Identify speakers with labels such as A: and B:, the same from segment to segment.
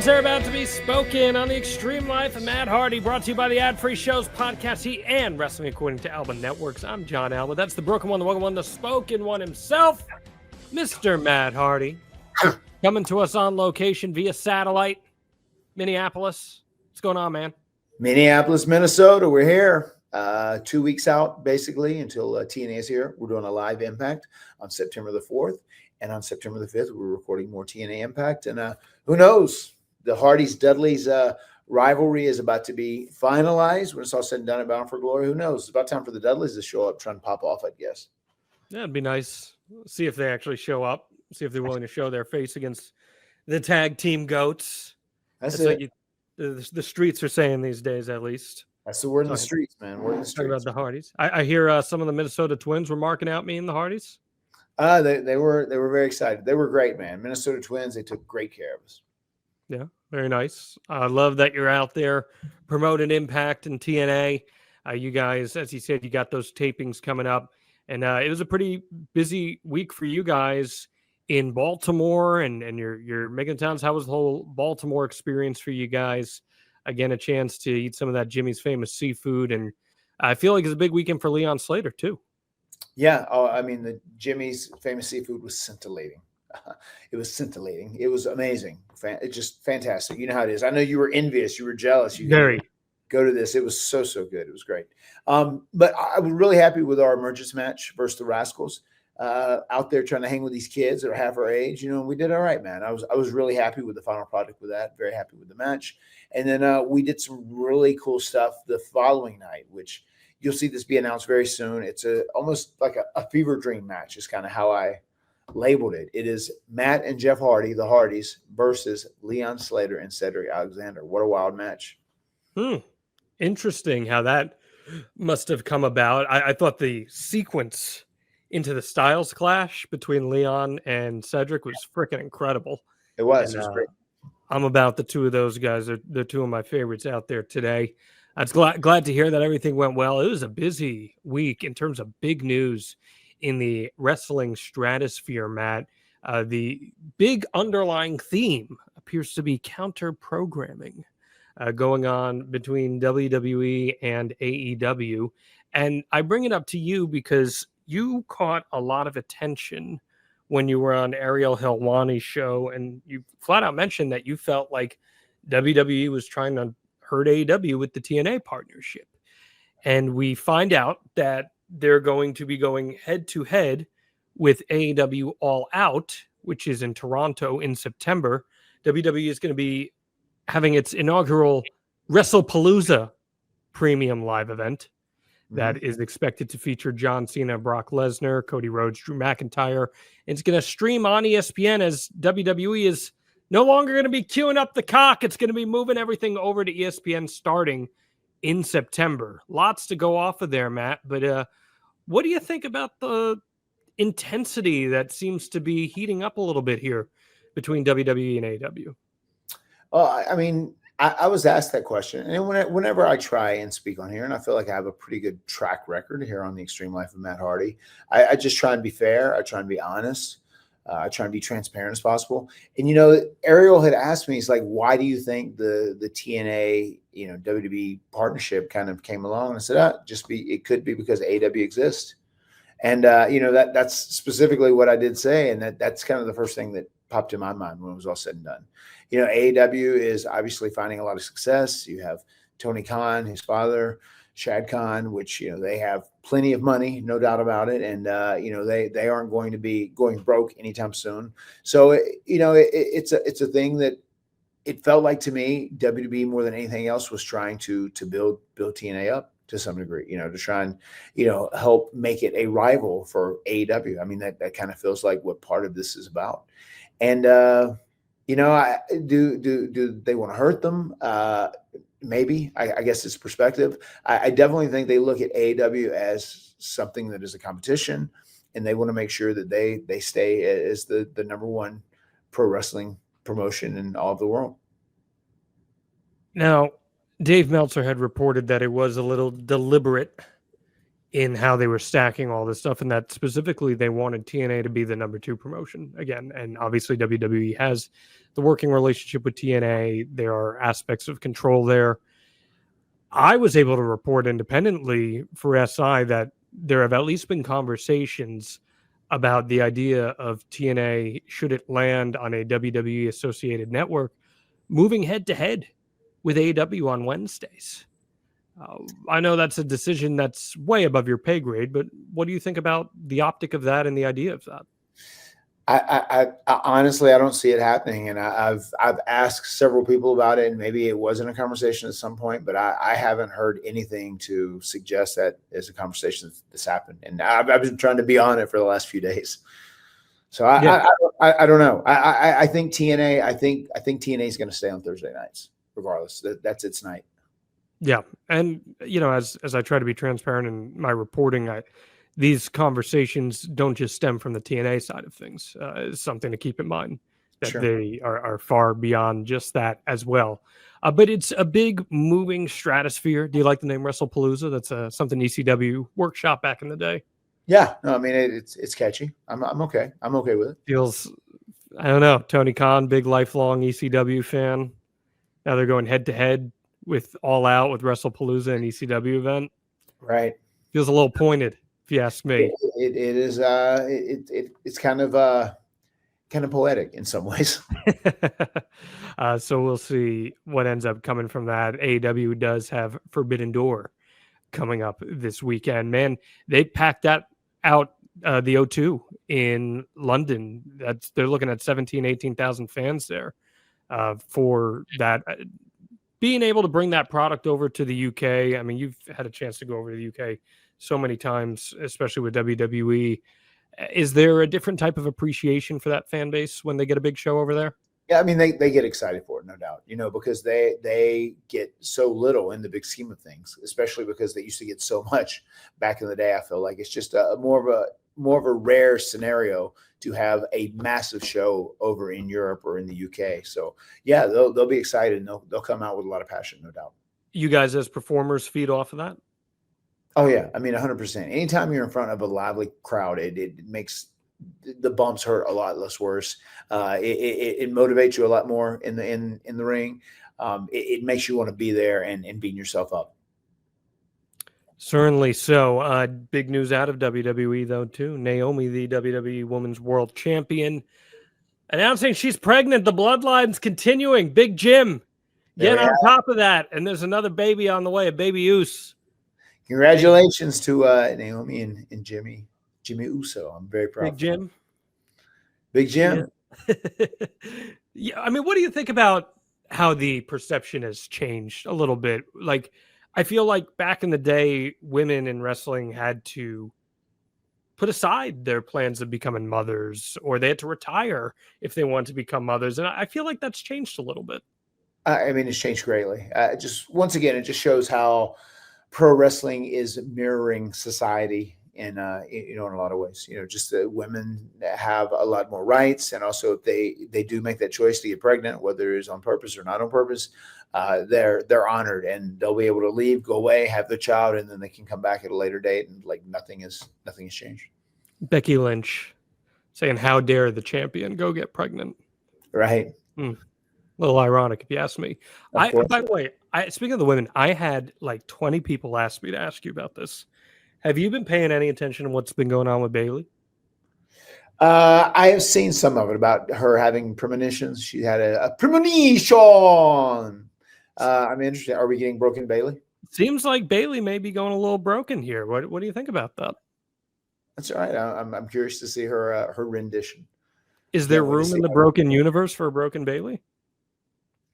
A: Words are about to be spoken on the Extreme Life of Matt Hardy, brought to you by the Ad Free Shows podcast, Heat and Wrestling According to Alba Networks. I'm Jon Alba. That's the broken one, the welcome one, the spoken one himself, Mr. Matt Hardy, coming to us on location via satellite, Minneapolis. What's going on, man?
B: Minneapolis, Minnesota. We're here 2 weeks out, basically, until TNA is here. We're doing a live Impact on September the 4th. And on September the 5th, we're recording more TNA Impact. And who knows? The Hardys-Dudleys rivalry is about to be finalized. When it's all said and done at Bound for Glory, who knows? It's about time for the Dudleys to show up, try and pop off, I guess.
A: Yeah, it'd be nice. See if they actually show up. See if they're willing to show their face against the tag team goats.
B: That's
A: it.
B: Like
A: the streets are saying these days, at least.
B: That's the word in the streets, man. Word in the streets.
A: Talking about the Hardys. I hear some of the Minnesota Twins were marking out me and the Hardys.
B: They were very excited. They were great, man. Minnesota Twins, they took great care of us.
A: Yeah, very nice. I love that you're out there promoting Impact and TNA. You guys, as you said, you got those tapings coming up. And it was a pretty busy week for you guys in Baltimore and your making towns. How was the whole Baltimore experience for you guys? Again, a chance to eat some of that Jimmy's Famous Seafood. And I feel like it's a big weekend for Leon Slater, too.
B: Yeah. Oh, I mean, the Jimmy's Famous Seafood was scintillating. It was scintillating. It was amazing. It's just fantastic. You know how it is. I know you were envious. You were jealous. You
A: Very.
B: Go to this. It was so good. It was great. But I was really happy with our emergence match versus the Rascals. Out there trying to hang with these kids that are half our age, you know, and we did all right, man. I was really happy with the final product with that. Very happy with the match. And then we did some really cool stuff the following night, which you'll see this be announced very soon. It's almost like a fever dream match is kind of how I labeled it. It is Matt and Jeff Hardy, the Hardys, versus Leon Slater and Cedric Alexander. What a wild match.
A: Interesting how that must have come about. I thought the sequence into the Styles clash between Leon and Cedric was freaking incredible.
B: It was great.
A: I'm about the two of those guys. They're two of my favorites out there today. I was glad to hear that everything went well. It was a busy week in terms of big news in the wrestling stratosphere, Matt. The big underlying theme appears to be counter-programming going on between WWE and AEW. And I bring it up to you because you caught a lot of attention when you were on Ariel Helwani's show, and you flat out mentioned that you felt like WWE was trying to hurt AEW with the TNA partnership. And we find out that they're going to be going head-to-head with AEW All Out, which is in Toronto in September. WWE is going to be having its inaugural WrestlePalooza premium live event that is expected to feature John Cena, Brock Lesnar, Cody Rhodes, Drew McIntyre. It's going to stream on ESPN as WWE is no longer going to be queuing up the cock. It's going to be moving everything over to ESPN starting in September. Lots to go off of there, Matt. But what do you think about the intensity that seems to be heating up a little bit here between WWE and AEW?
B: Oh, I mean, I was asked that question. And whenever I try and speak on here, and I feel like I have a pretty good track record here on the Extreme Life of Matt Hardy, I just try and be fair. I try and be honest. I try and be transparent as possible. And, you know, Ariel had asked me, he's like, why do you think the TNA, you know, WWE partnership kind of came along? And I said, it could be because AEW exists. And, you know, that's specifically what I did say. And that's kind of the first thing that popped in my mind when it was all said and done. You know, AEW is obviously finding a lot of success. You have Tony Khan, his father, Shad Khan, which, you know, they have plenty of money, no doubt about it. And, you know, they aren't going to be going broke anytime soon. So, you know, it's a thing that it felt like to me, WWE more than anything else was trying to build TNA up to some degree, you know, to try and, you know, help make it a rival for AEW. I mean, that kind of feels like what part of this is about. And, you know, do they want to hurt them? Maybe. I guess it's perspective. I definitely think they look at AEW as something that is a competition, and they want to make sure that they stay as the number one pro wrestling promotion in all of the world.
A: Now, Dave Meltzer had reported that it was a little deliberate in how they were stacking all this stuff, and that specifically they wanted TNA to be the number 2 promotion again. And obviously WWE has the working relationship with TNA. There are aspects of control there. I was able to report independently for SI that there have at least been conversations about the idea of TNA, should it land on a WWE associated network, moving head to head with AEW on Wednesdays. I know that's a decision that's way above your pay grade, but what do you think about the optic of that and the idea of that?
B: I honestly, I don't see it happening, and I've asked several people about it, and maybe it wasn't a conversation at some point, but I haven't heard anything to suggest that is a conversation that's happened, and I've been trying to be on it for the last few days. So I don't know. I think TNA. I think TNA is going to stay on Thursday nights, regardless. That's its night.
A: Yeah, and as I try to be transparent in my reporting, these conversations don't just stem from the TNA side of things. It's something to keep in mind that they are far beyond just that as well. But it's a big moving stratosphere. Do you like the name WrestlePalooza? That's something ECW workshop back in the day.
B: Yeah, no, I mean it's catchy. I'm okay. I'm okay with it.
A: Feels, I don't know. Tony Khan, big lifelong ECW fan. Now they're going head to head with All Out with WrestlePalooza and ECW event.
B: Right.
A: Feels a little pointed, if you ask me.
B: It is. It's kind of poetic in some ways.
A: So we'll see what ends up coming from that. AEW does have Forbidden Door coming up this weekend. Man, they packed that out, the O2 in London. They're looking at 18,000 fans there for that. Being able to bring that product over to the UK. I mean, you've had a chance to go over to the UK so many times, especially with WWE. Is there a different type of appreciation for that fan base when they get a big show over there?
B: Yeah, I mean, they get excited for it, no doubt, because they get so little in the big scheme of things, especially because they used to get so much back in the day. I feel like it's just more of a rare scenario to have a massive show over in Europe or in the UK. So yeah, they'll be excited and they'll come out with a lot of passion, no doubt.
A: You guys as performers feed off of that?
B: Oh yeah, I mean 100%. Anytime you're in front of a lively crowd, it makes the bumps hurt a lot less worse. It motivates you a lot more in the ring. It makes you want to be there and beating yourself up.
A: Certainly so. Big news out of WWE, though, too. Naomi, the WWE Women's World Champion, announcing she's pregnant. The bloodline's continuing. Big Jim getting on top of that. And there's another baby on the way, a baby Uso.
B: Congratulations to Naomi and Jimmy Uso. I'm very proud.
A: Big Jim.
B: Big Jim.
A: Yeah. Yeah. I mean, what do you think about how the perception has changed a little bit? Like, I feel like back in the day, women in wrestling had to put aside their plans of becoming mothers, or they had to retire if they wanted to become mothers. And I feel like that's changed a little bit. I
B: mean, it's changed greatly. Just once again, it just shows how pro wrestling is mirroring society in in a lot of ways. Just that women have a lot more rights, and also if they do make that choice to get pregnant, whether it's on purpose or not on purpose, they're honored, and they'll be able to leave, go away, have the child, and then they can come back at a later date, and like nothing has changed.
A: Becky Lynch saying, "How dare the champion go get pregnant?"
B: Right.
A: A little ironic, if you ask me. By the way, speaking of the women, I had like 20 people ask me to ask you about this. Have you been paying any attention to what's been going on with Bayley?
B: I have seen some of it about her having premonitions. She had a premonition. I'm interested. Are we getting broken Bayley?
A: Seems like Bayley may be going a little broken here. What do you think about that?
B: That's all right. I'm curious to see her rendition.
A: Is there room in the broken universe for a broken Bayley?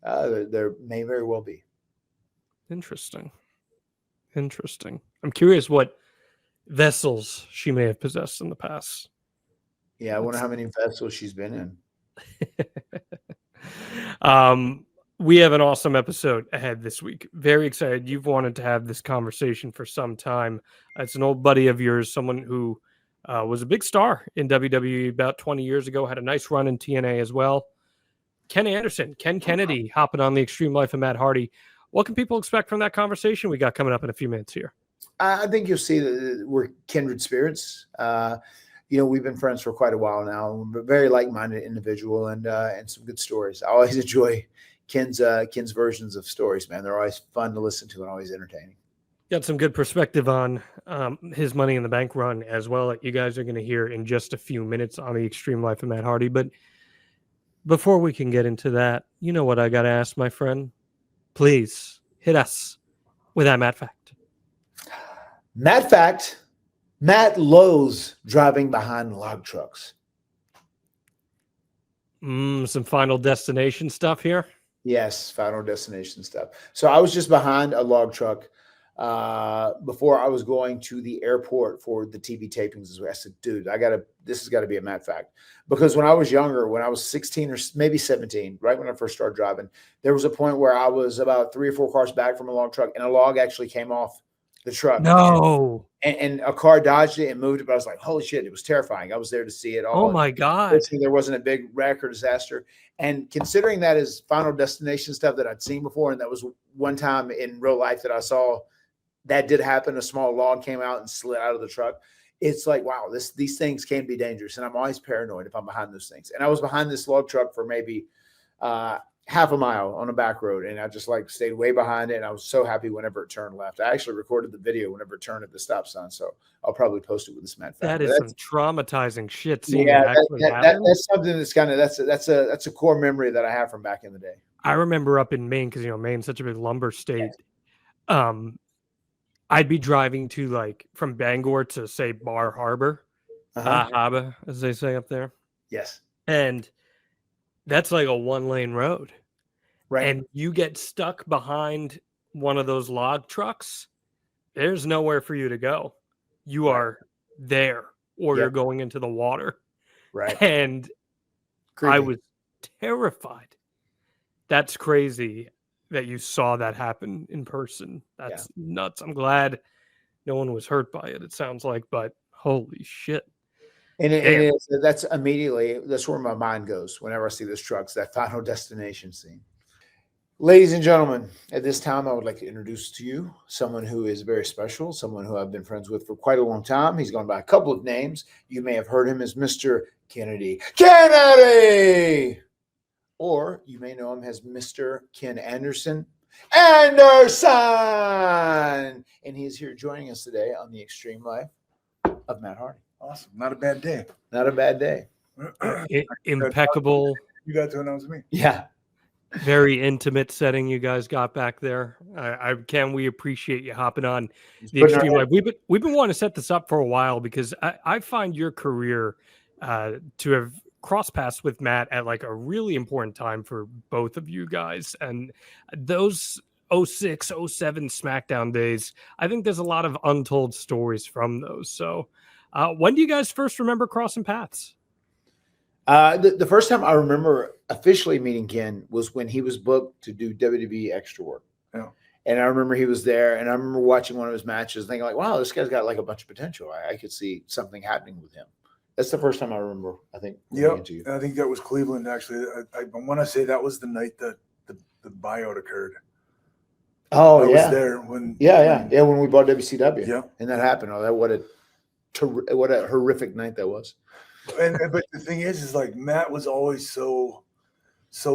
B: There may very well be.
A: Interesting. I'm curious what vessels she may have possessed in the past.
B: Yeah, I wonder how many vessels she's been
A: in. We have an awesome episode ahead this week. Very excited. You've wanted to have this conversation for some time. It's an old buddy of yours, someone who was a big star in WWE about 20 years ago, had a nice run in TNA as well. Ken Anderson, Ken Kennedy, hopping on the Extreme Life of Matt Hardy. What can people expect from that conversation we got coming up in a few minutes here?
B: I think you'll see that we're kindred spirits. We've been friends for quite a while now. We're a very like-minded individual and some good stories. I always enjoy Ken's versions of stories, man. They're always fun to listen to and always entertaining.
A: Got some good perspective on his Money in the Bank run as well that you guys are going to hear in just a few minutes on the Extreme Life of Matt Hardy. But before we can get into that, you know what I got to ask, my friend? Please hit us with that Matt fact.
B: Matt fact, Matt loathes driving behind log trucks.
A: Some Final Destination stuff here.
B: Yes, Final Destination stuff. So I was just behind a log truck before I was going to the airport for the TV tapings. I said, dude, this has got to be a Matt fact. Because when I was younger, when I was 16 or maybe 17, right when I first started driving, there was a point where I was about 3 or 4 cars back from a log truck and a log actually came off the truck.
A: No.
B: And a car dodged it and moved it. But I was like, holy shit, it was terrifying. I was there to see it all.
A: Oh my God.
B: There wasn't a big wreck or disaster. And considering that is Final Destination stuff that I'd seen before, and that was one time in real life that I saw that did happen. A small log came out and slid out of the truck. It's like, wow, these things can be dangerous. And I'm always paranoid if I'm behind those things. And I was behind this log truck for maybe half a mile on a back road. And I just stayed way behind it. And I was so happy whenever it turned left. I actually recorded the video whenever it turned at the stop sign. So I'll probably post it with this Matt fact.
A: That is some traumatizing shit.
B: That's something that's kind of, that's a core memory that I have from back in the day.
A: I remember up in Maine, because Maine's such a big lumber state. Yes. I'd be driving to from Bangor to say Bar Harbor, Harbor, as they say up there.
B: Yes.
A: And that's like a 1-lane road.
B: Right.
A: And you get stuck behind one of those log trucks. There's nowhere for you to go. You are there, or you're going into the water.
B: Right.
A: And
B: Creepy.
A: I was terrified. That's crazy that you saw that happen in person. That's nuts. I'm glad no one was hurt by it, it sounds like, but holy shit.
B: And that's where my mind goes whenever I see those trucks, that Final Destination scene. Ladies and gentlemen, at this time, I would like to introduce to you someone who is very special, someone who I've been friends with for quite a long time. He's gone by a couple of names. You may have heard him as Mr. Kennedy. Or you may know him as Mr. Ken Anderson. And he is here joining us today on the Extreme Life of Matt Hardy.
C: Awesome. Not a bad day.
B: Not a bad day.
A: Impeccable.
C: You got to announce me.
B: Yeah.
A: Very intimate setting you guys got back there. We appreciate you hopping on the Extreme Life. We've been wanting to set this up for a while because I find your career to have cross paths with Matt at a really important time for both of you guys. And those 06, 07 Smackdown days, I think there's a lot of untold stories from those. So when do you guys first remember crossing paths?
B: The first time I remember officially meeting Ken was when he was booked to do WWE extra work.
C: Yeah.
B: And I remember he was there, and I remember watching one of his matches thinking wow, this guy's got a bunch of potential. I could see something happening with him. That's the first time I remember, I think.
C: Yeah, I think that was Cleveland, actually. I want to say that was the night that the buyout occurred.
B: Oh,
C: I was there when.
B: When we bought WCW. Yeah. And that happened. Oh, what a horrific night that was.
C: But the thing is Matt was always so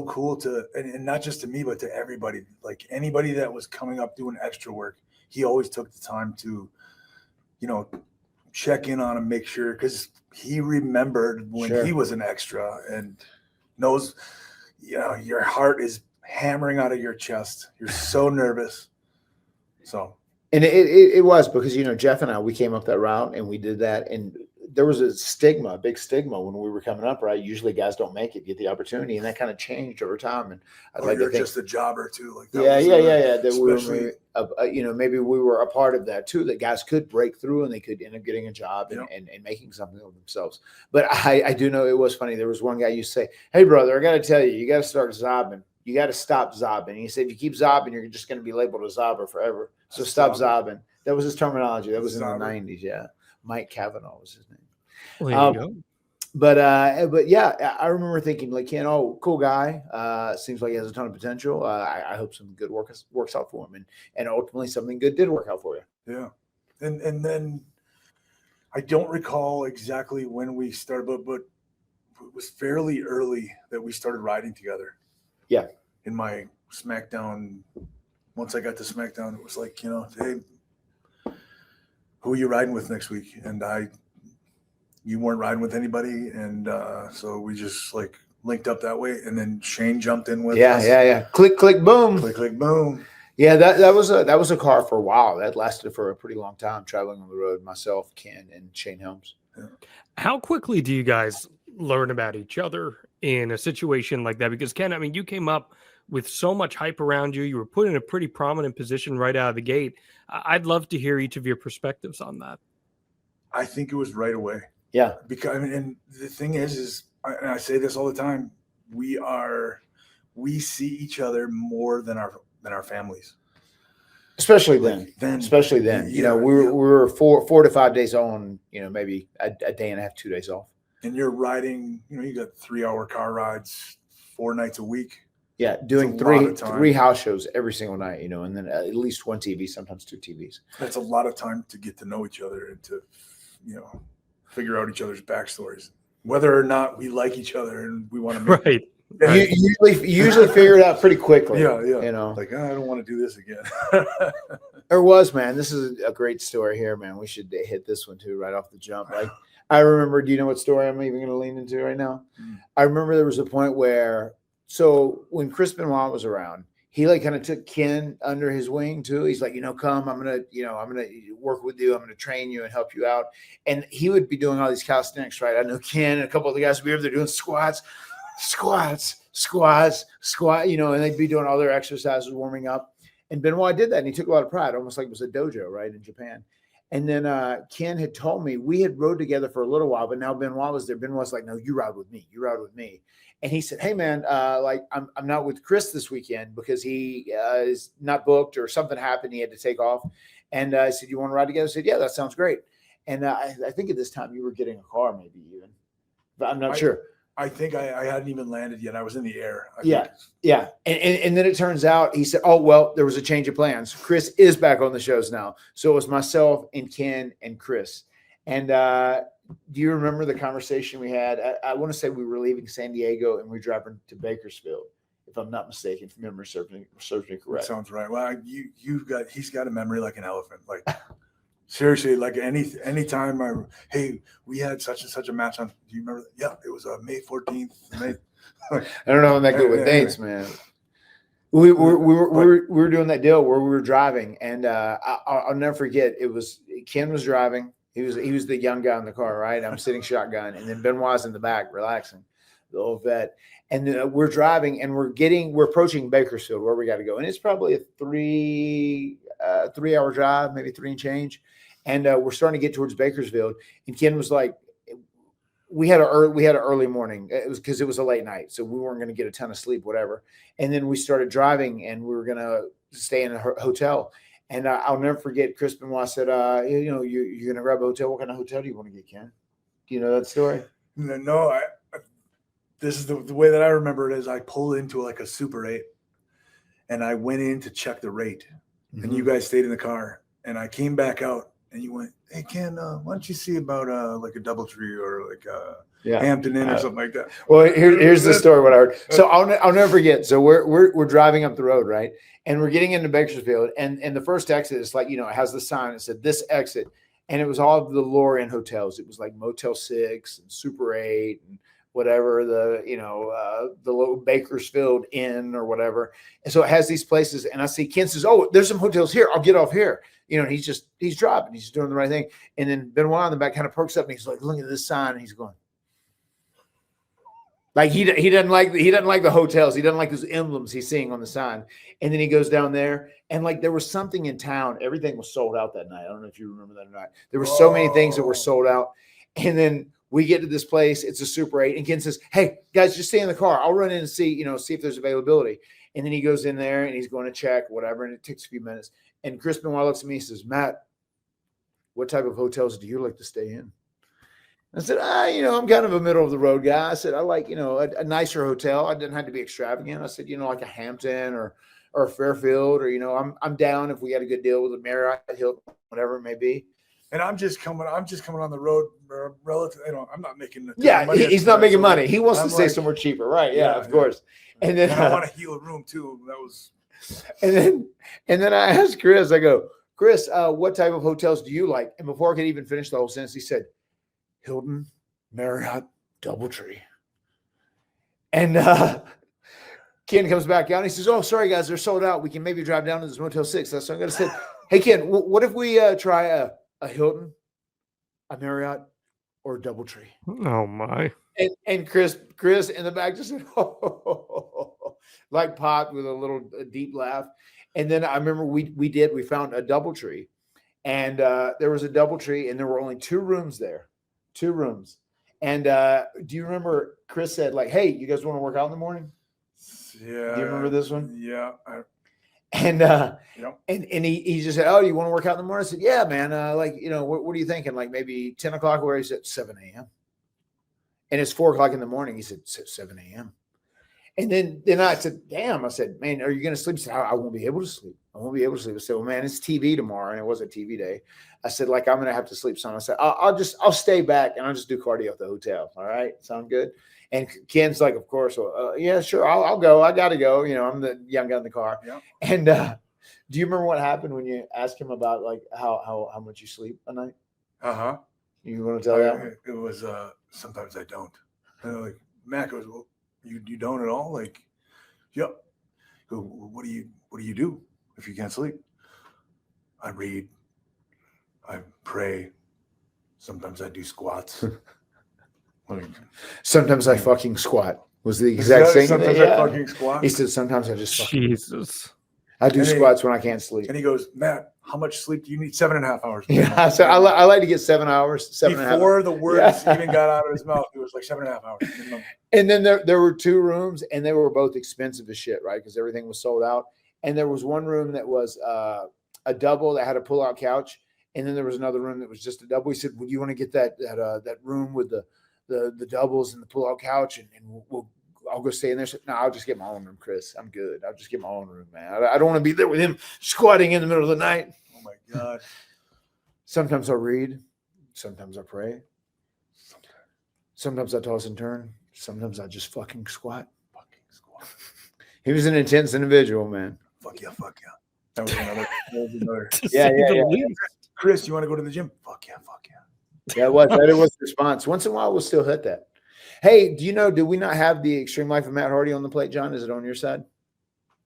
C: cool and not just to me, but to everybody. Anybody that was coming up doing extra work, he always took the time to, check in on him, make sure, because he remembered when he was an extra and knows, your heart is hammering out of your chest. You're so nervous. So.
B: And it was because, Jeff and I, we came up that route and we did that. And there was a big stigma when we were coming up, right? Usually guys don't make it, get the opportunity. And that kind of changed over time. And I'd like to think
C: just a jobber too.
B: Yeah. That maybe we were a part of that too, that guys could break through and they could end up getting a job and making something of themselves. But I do know it was funny. There was one guy used to say, hey brother, I got to tell you, you got to start zobbing. You got to stop zobbing. And he said, if you keep zobbing, you're just going to be labeled a zobber forever. So stop zobbing. That was his terminology. That was in the 90s. Yeah. Mike Cavanaugh was his name.
A: Well, there you go.
B: But yeah, I remember thinking Ken, cool guy. Seems like he has a ton of potential. I hope some good works out for him, and ultimately something good did work out for you.
C: Yeah, And then I don't recall exactly when we started, but it was fairly early that we started riding together.
B: Yeah.
C: In my Smackdown, once I got to Smackdown, it was like, you know, hey, who are you riding with next week? And you weren't riding with anybody, and so we just like linked up that way. And then Shane jumped in with us.
B: Yeah. Click, click, boom.
C: Click, click, boom.
B: Yeah, that was a car for a while. That lasted for a pretty long time, traveling on the road. Myself, Ken, and Shane Helms.
C: Yeah.
A: How quickly do you guys learn about each other in a situation like that? Because Ken, I mean, you came up with so much hype around you. You were put in a pretty prominent position right out of the gate. I'd love to hear each of your perspectives on that.
C: I think it was right away.
B: Yeah.
C: Because, I mean, and the thing is and I say this all the time, we see each other more than our families.
B: Especially then. You know, we were 4 to 5 days on, you know, maybe a day and a half, 2 days off.
C: And you're riding, you know, you got 3-hour car rides 4 nights a week.
B: Yeah, doing three house shows every single night, you know, and then at least one TV, sometimes 2 TVs.
C: That's a lot of time to get to know each other and to, you know, figure out each other's backstories, whether or not we like each other and we want to make
A: right.
B: You usually figure it out pretty quickly.
C: Yeah.
B: You know,
C: like, I don't want to do this again.
B: There was, man. This is a great story here, man. We should hit this one too right off the jump. Like, I remember. Do you know what story I'm even going to lean into right now? I remember there was a point where, so when Chris Benoit was around, he like kind of took Ken under his wing too. He's like, you know, come, I'm gonna work with you. I'm gonna train you and help you out. And he would be doing all these calisthenics, right? I know Ken and a couple of the guys would be over there doing squat, you know, and they'd be doing all their exercises, warming up. And Benoit did that, and he took a lot of pride, almost like it was a dojo, right, in Japan. And then Ken had told me, we had rode together for a little while, but now Benoit was there. Benoit's like, no, you ride with me. You ride with me. And he said, hey, man, like I'm not with Chris this weekend because he is not booked or something happened. He had to take off. And I said, you want to ride together? I said, yeah, that sounds great. And I think at this time you were getting a car maybe even, but I'm not sure.
C: I think I hadn't even landed yet. I was in the air.
B: Yeah. And then it turns out he said, oh, well, there was a change of plans. Chris is back on the shows now. So it was myself and Ken and Chris. And do you remember the conversation we had? I want to say we were leaving San Diego and we were driving to Bakersfield, if I'm not mistaken, if memory serves me correct.
C: That sounds right. Well, he's got a memory like an elephant. Like seriously, like anytime hey, we had such and such a match on. Do you remember that? Yeah, it was May 14th. I
B: don't know when that good with dates, man. We were doing that deal where we were driving, and I'll never forget. It was Ken was driving. He was the young guy in the car, right? I'm sitting shotgun, and then Benoit's in the back, relaxing, the old vet. And we're driving, and we're approaching Bakersfield, where we got to go, and it's probably a 3-hour drive, maybe 3 and change. And we're starting to get towards Bakersfield, and Ken was like, we had an early morning. It was because it was a late night, so we weren't going to get a ton of sleep, whatever. And then we started driving, and we were going to stay in a hotel. And I'll never forget, Chris Benoit said, you know, you're going to grab a hotel. What kind of hotel do you want to get, Ken? Do you know that story?
C: No, this is the way that I remember it is I pulled into like a Super 8, and I went in to check the rate. Mm-hmm. And you guys stayed in the car, and I came back out, and you went, hey, Ken, why don't you see about like a DoubleTree or like Hampton Inn or something like that?
B: Well, here's the story, what I heard. So I'll never forget. So we're driving up the road, right? And we're getting into Bakersfield, and the first exit is like, you know, it has the sign that said this exit, and it was all of the lower end hotels. It was like Motel 6 and Super 8 and whatever, the little Bakersfield Inn or whatever. And so it has these places, and I see Ken says, oh, there's some hotels here. I'll get off here. You know, and he's driving. He's doing the right thing. And then Benoit in the back kind of perks up, and he's like, look at this sign, and he's going. Like he doesn't like the hotels. He doesn't like those emblems he's seeing on the sign. And then he goes down there, and like there was something in town. Everything was sold out that night. I don't know if you remember that or not. There were so many things that were sold out. And then we get to this place. It's a Super 8. And Ken says, hey, guys, just stay in the car. I'll run in and see if there's availability. And then he goes in there, and he's going to check, whatever, and it takes a few minutes. And Chris Benoit looks at me and says, Matt, what type of hotels do you like to stay in? I said, I'm kind of a middle of the road guy. I said, I like, a nicer hotel. I didn't have to be extravagant. I said, like a Hampton or a Fairfield, or, I'm down if we got a good deal with a Marriott, Hilton, whatever it may be.
C: And I'm just coming on the road relative. I'm not making
B: money. He's not making money. He wants to stay somewhere cheaper, right? Yeah, of course. And then
C: I want to heal a room too. That was.
B: And then I asked Chris. I go, Chris, what type of hotels do you like? And before I could even finish the whole sentence, he said, Hilton, Marriott, DoubleTree. And Ken comes back out and he says, "Oh, sorry guys, they're sold out. We can maybe drive down to this Motel 6." So I'm going to say, "Hey Ken, what if we try a Hilton, a Marriott, or a DoubleTree?"
A: Oh my!
B: And Chris in the back just said, "Oh," like popped with a little deep laugh. And then I remember we found a DoubleTree, and there was a DoubleTree, and there were only 2 rooms there, 2 rooms. And do you remember Chris said like, "Hey, you guys want to work out in the morning?"
C: Yeah.
B: Do you remember this one?
C: Yeah.
B: And he just said, "Oh, you want to work out in the morning?" I said, "Yeah, man. What are you thinking? Like maybe 10 o'clock?" Where he said 7 a.m. And it's 4 o'clock in the morning. He said 7 a.m. And then I said, "Damn!" I said, "Man, are you going to sleep?" He said, "I won't be able to sleep. I won't be able to sleep." I said, "Well, man, it's TV tomorrow," and it was a TV day. I said, "Like I'm going to have to sleep some." I said, "I'll stay back and I'll just do cardio at the hotel. All right, sound good?" And Ken's like, "Of course, yeah, sure, I'll go. I got to go. I'm the young guy in the car."
C: Yeah.
B: And do you remember what happened when you asked him about like how much you sleep a night? You want to tell that?
C: It was sometimes I don't. Like Mac goes, "Well, you don't at all?" Like, "Yep." Go, what do you do if you can't sleep? I read. I pray. Sometimes I do squats.
B: Sometimes I fucking squat was the exact same.
C: Sometimes I fucking squat.
B: He said, "Sometimes I just fucking
A: Jesus.
B: I do squats when I can't sleep."
C: And he goes, "Matt, how much sleep do you need?" 7.5 hours.
B: Yeah, so I like to get 7 hours. 7.5
C: Before the words even got out of his mouth, it was like 7.5 hours. Minimum.
B: And then there were 2 rooms, and they were both expensive as shit, right? Because everything was sold out. And there was one room that was a double that had a pull-out couch, and then there was another room that was just a double. He said, "Would you want to get that room with the doubles and the pull-out couch, and I'll go stay in there?" So, "No, I'll just get my own room, Chris. I'm good. I'll just get my own room, man. I don't want to be there with him squatting in the middle of the night."
C: Oh my God.
B: Sometimes I'll read. Sometimes I pray. Sometimes I toss and turn. Sometimes I just fucking squat. He was an intense individual, man.
C: Fuck yeah. That was another.
B: Yeah.
C: Chris, you want to go to the gym? Fuck yeah.
B: Yeah, it was the response. Once in a while, we'll still hit that. Hey, do we not have the Extreme Life of Matt Hardy on the plate, John? Is it on your side?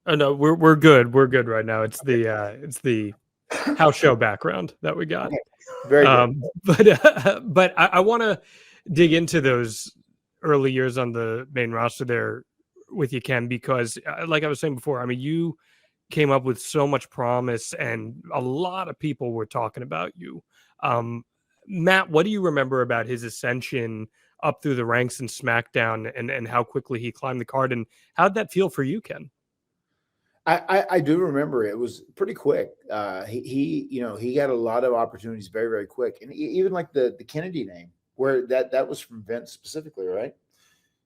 A: Oh no, we're good. We're good right now. It's the house show background that we got.
B: Okay. Very good.
A: But I want to dig into those early years on the main roster there with you, Ken, because like I was saying before, I mean, you came up with so much promise and a lot of people were talking about you. Matt, what do you remember about his ascension up through the ranks in Smackdown and how quickly he climbed the card, and how'd that feel for you, Ken?
B: I do remember it was pretty quick. He got a lot of opportunities very, very quick. And even like the Kennedy name, where that was from Vince specifically, right?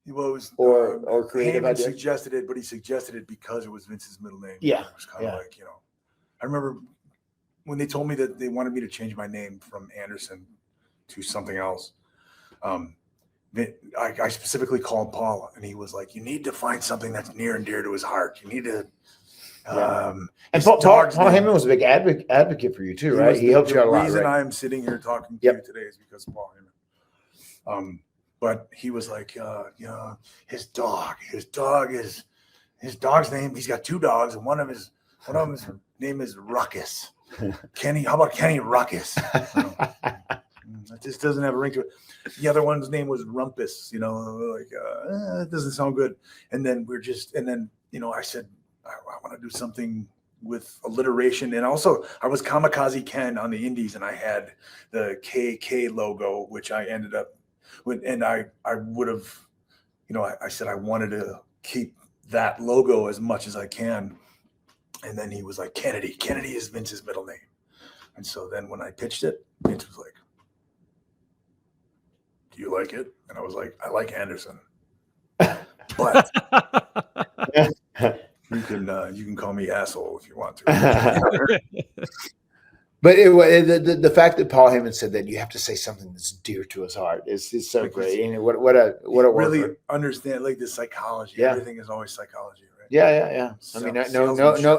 C: Well, it was
B: or creative
C: idea. Suggested it, but he suggested it because it was Vince's middle name.
B: Yeah.
C: It was kind of like, I remember when they told me that they wanted me to change my name from Anderson to something else. I specifically called Paul, and he was like, "You need to find something that's near and dear to his heart. You need to."
B: And Paul Heyman was a big advocate for you too, right? He helped you out a lot.
C: The reason I'm sitting here talking to you today is because of Paul Heyman. But he was like, his dog's name. He's got 2 dogs, and one of his name is Ruckus. Kenny, how about Kenny Ruckus? That just doesn't have a ring to it. The other one's name was Rumpus. It doesn't sound good. And then I said, I want to do something with alliteration. And also, I was Kamikaze Ken on the Indies, and I had the KK logo, which I ended up with. And I would have, I said I wanted to keep that logo as much as I can. And then he was like, Kennedy. Kennedy is Vince's middle name. And so then when I pitched it, Vince was like, "Do you like it?" And I was like, "I like Anderson, but you can call me asshole if you want to."
B: But the fact that Paul Heyman said that you have to say something that's dear to his heart is so great. And what a
C: really
B: worker.
C: Understand like the psychology.
B: Yeah.
C: Everything is always psychology, right?
B: Yeah. I mean,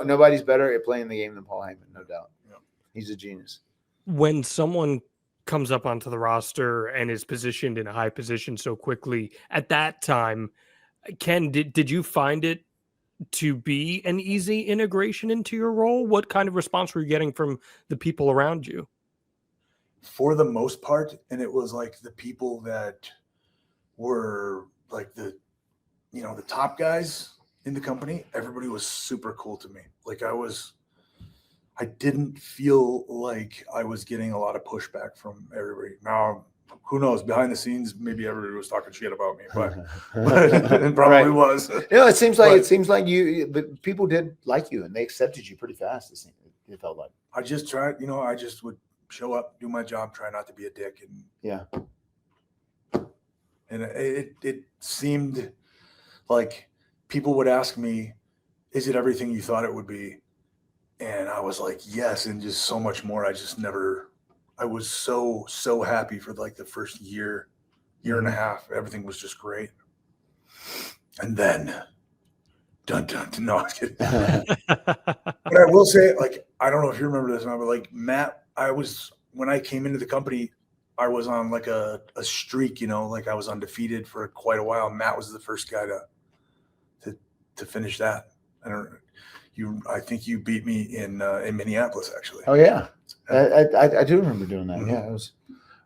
B: nobody's better at playing the game than Paul Heyman, no doubt.
C: Yeah.
B: He's a genius.
A: When someone comes up onto the roster and is positioned in a high position so quickly, at that time, Ken, did you find it to be an easy integration into your role? What kind of response were you getting from the people around you?
C: For the most part, and it was like the people that were like the top guys in the company, everybody was super cool to me. Like I didn't feel like I was getting a lot of pushback from everybody. Now, who knows? Behind the scenes, maybe everybody was talking shit about me, but it probably was.
B: It seems like but people did like you, and they accepted you pretty fast. It felt like.
C: I just tried, I just would show up, do my job, try not to be a dick, and it seemed like people would ask me, "Is it everything you thought it would be?" And I was like, yes, and just so much more. I was so happy for like the first year and a half. Everything was just great. And then, no, I was kidding. But I will say, like, I don't know if you remember this, but like Matt, when I came into the company, I was on like a streak, like I was undefeated for quite a while. Matt was the first guy to finish that. I think you beat me in Minneapolis, actually.
B: Oh yeah, I do remember doing that. Mm-hmm. Yeah, it was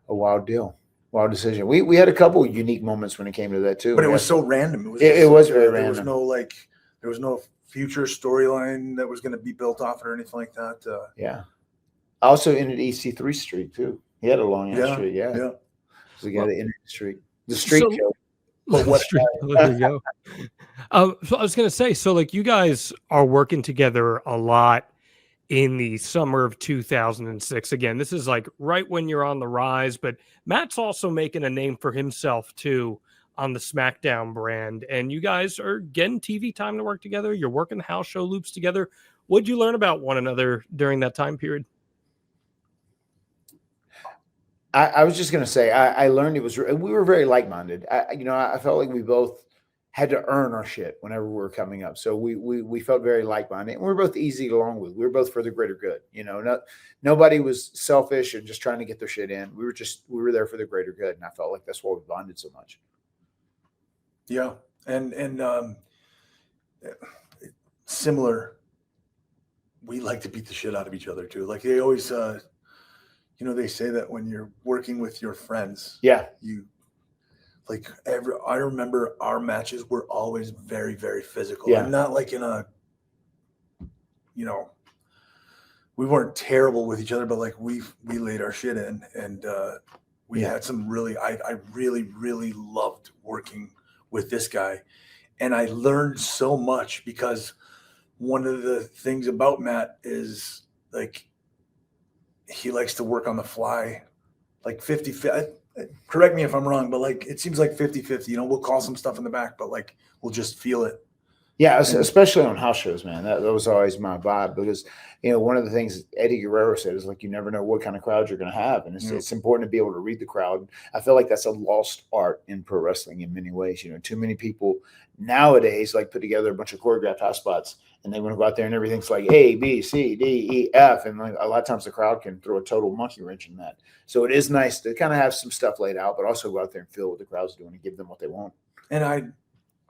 B: a wild deal, wild decision. We had a couple of unique moments when it came to that too.
C: But it was so random.
B: It was very random.
C: There was no future storyline that was going to be built off it or anything like that.
B: Yeah. I also ended EC3 streak too. He had a long streak. Yeah. So we got to end the streak. The streak killed.
A: But what? There you go. So I was going to say, so like you guys are working together a lot in the summer of 2006. Again, this is like right when you're on the rise, but Matt's also making a name for himself too on the Smackdown brand. And you guys are getting TV time to work together. You're working house show loops together. What'd you learn about one another during that time period?
B: I was just going to say, I learned we were very like-minded. I felt like we both had to earn our shit whenever we were coming up. So we felt very like-minded, and we were both easy to get along with. We were both for the greater good. Nobody was selfish and just trying to get their shit in. We were there for the greater good. And I felt like that's why we bonded so much.
C: Yeah. And similar, we like to beat the shit out of each other too. Like they always, they say that when you're working with your friends, I remember our matches were always very, very physical. Yeah. And not like in a, we weren't terrible with each other, but like we laid our shit in, and we had some really, I really, really loved working with this guy. And I learned so much because one of the things about Matt is like, he likes to work on the fly, like 50-50. Correct me if I'm wrong, but like, it seems like 50-50, we'll call some stuff in the back, but like, we'll just feel it.
B: Yeah. Especially on house shows, man, that was always my vibe because, one of the things Eddie Guerrero said is like, you never know what kind of crowd you're going to have. And it's important to be able to read the crowd. I feel like that's a lost art in pro wrestling in many ways. Too many people nowadays like put together a bunch of choreographed house spots and they want to go out there and everything's like A, B, C, D, E, F. And like a lot of times the crowd can throw a total monkey wrench in that. So it is nice to kind of have some stuff laid out, but also go out there and feel what the crowd's doing and give them what they want.
C: And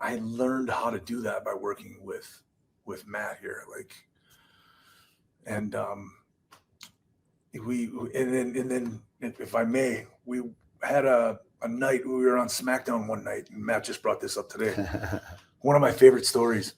C: I learned how to do that by working with Matt here. Like, and then if I may, we had a night, we were on SmackDown one night, and Matt just brought this up today. One of my favorite stories.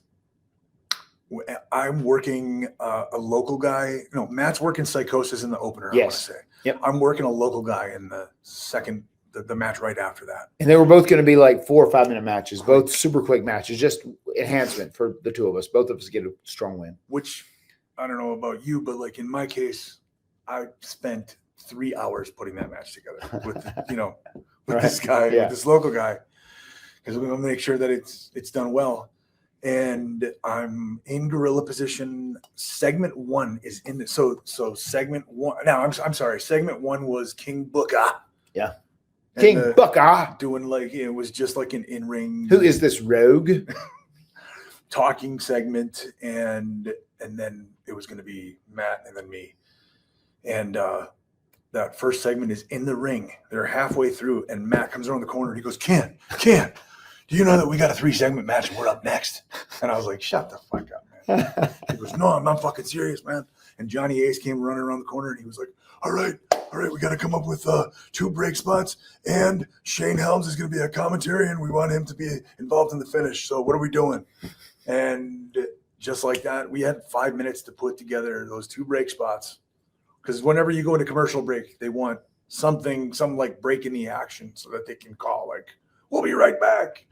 C: I'm working a local guy. No, Matt's working Psychosis in the opener, I want to say.
B: Yep.
C: I'm working a local guy in the second, the match right after that.
B: And they were both going to be like 4 or 5 minute matches, both super quick matches, just enhancement for the two of us. Both of us get a strong win.
C: Which, I don't know about you, but like in my case, I spent 3 hours putting that match together with, with this guy, with this local guy, because we want to make sure that it's done well. and I'm in gorilla position. Segment 1 is in the so segment 1. Now I'm sorry. Segment 1 was King Booker.
B: Yeah.
C: And
B: King Booker
C: doing like it was just like an in-ring.
B: Who is this rogue?
C: Talking segment, and then it was going to be Matt and then me, and that first segment is in the ring. They're halfway through, and Matt comes around the corner and he goes, Ken, do you know that we got a 3-segment match and we're up next? And I was like, shut the fuck up, man. He goes, no, I'm not fucking serious, man. And Johnny Ace came running around the corner and he was like, all right, we got to come up with 2 break spots, and Shane Helms is going to be a commentary, and we want him to be involved in the finish. So what are we doing? And just like that, we had 5 minutes to put together those 2 break spots. Because whenever you go into commercial break, they want some like break in the action so that they can call like, we'll be right back.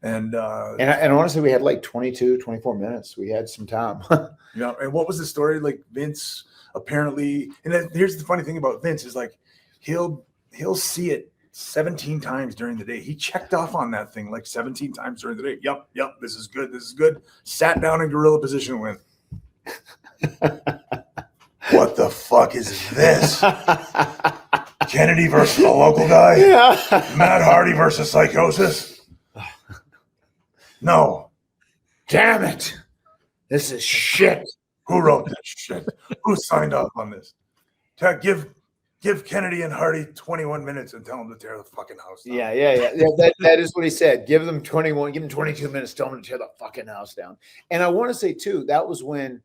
C: And
B: honestly, we had like 22, 24 minutes. We had some time.
C: Yeah. And what was the story? Like Vince apparently, and then here's the funny thing about Vince is like, he'll see it 17 times during the day. He checked off on that thing like 17 times during the day. Yep. This is good. Sat down in gorilla position and went, what the fuck is this? Kennedy versus the local guy?
B: Yeah.
C: Matt Hardy versus Psychosis? No.
B: Damn it. This is shit.
C: Who wrote this shit? Who signed off on this? Give Kennedy and Hardy 21 minutes and tell them to tear the fucking house down.
B: Yeah. That is what he said. Give them 22 minutes, tell them to tear the fucking house down. And I want to say too, that was when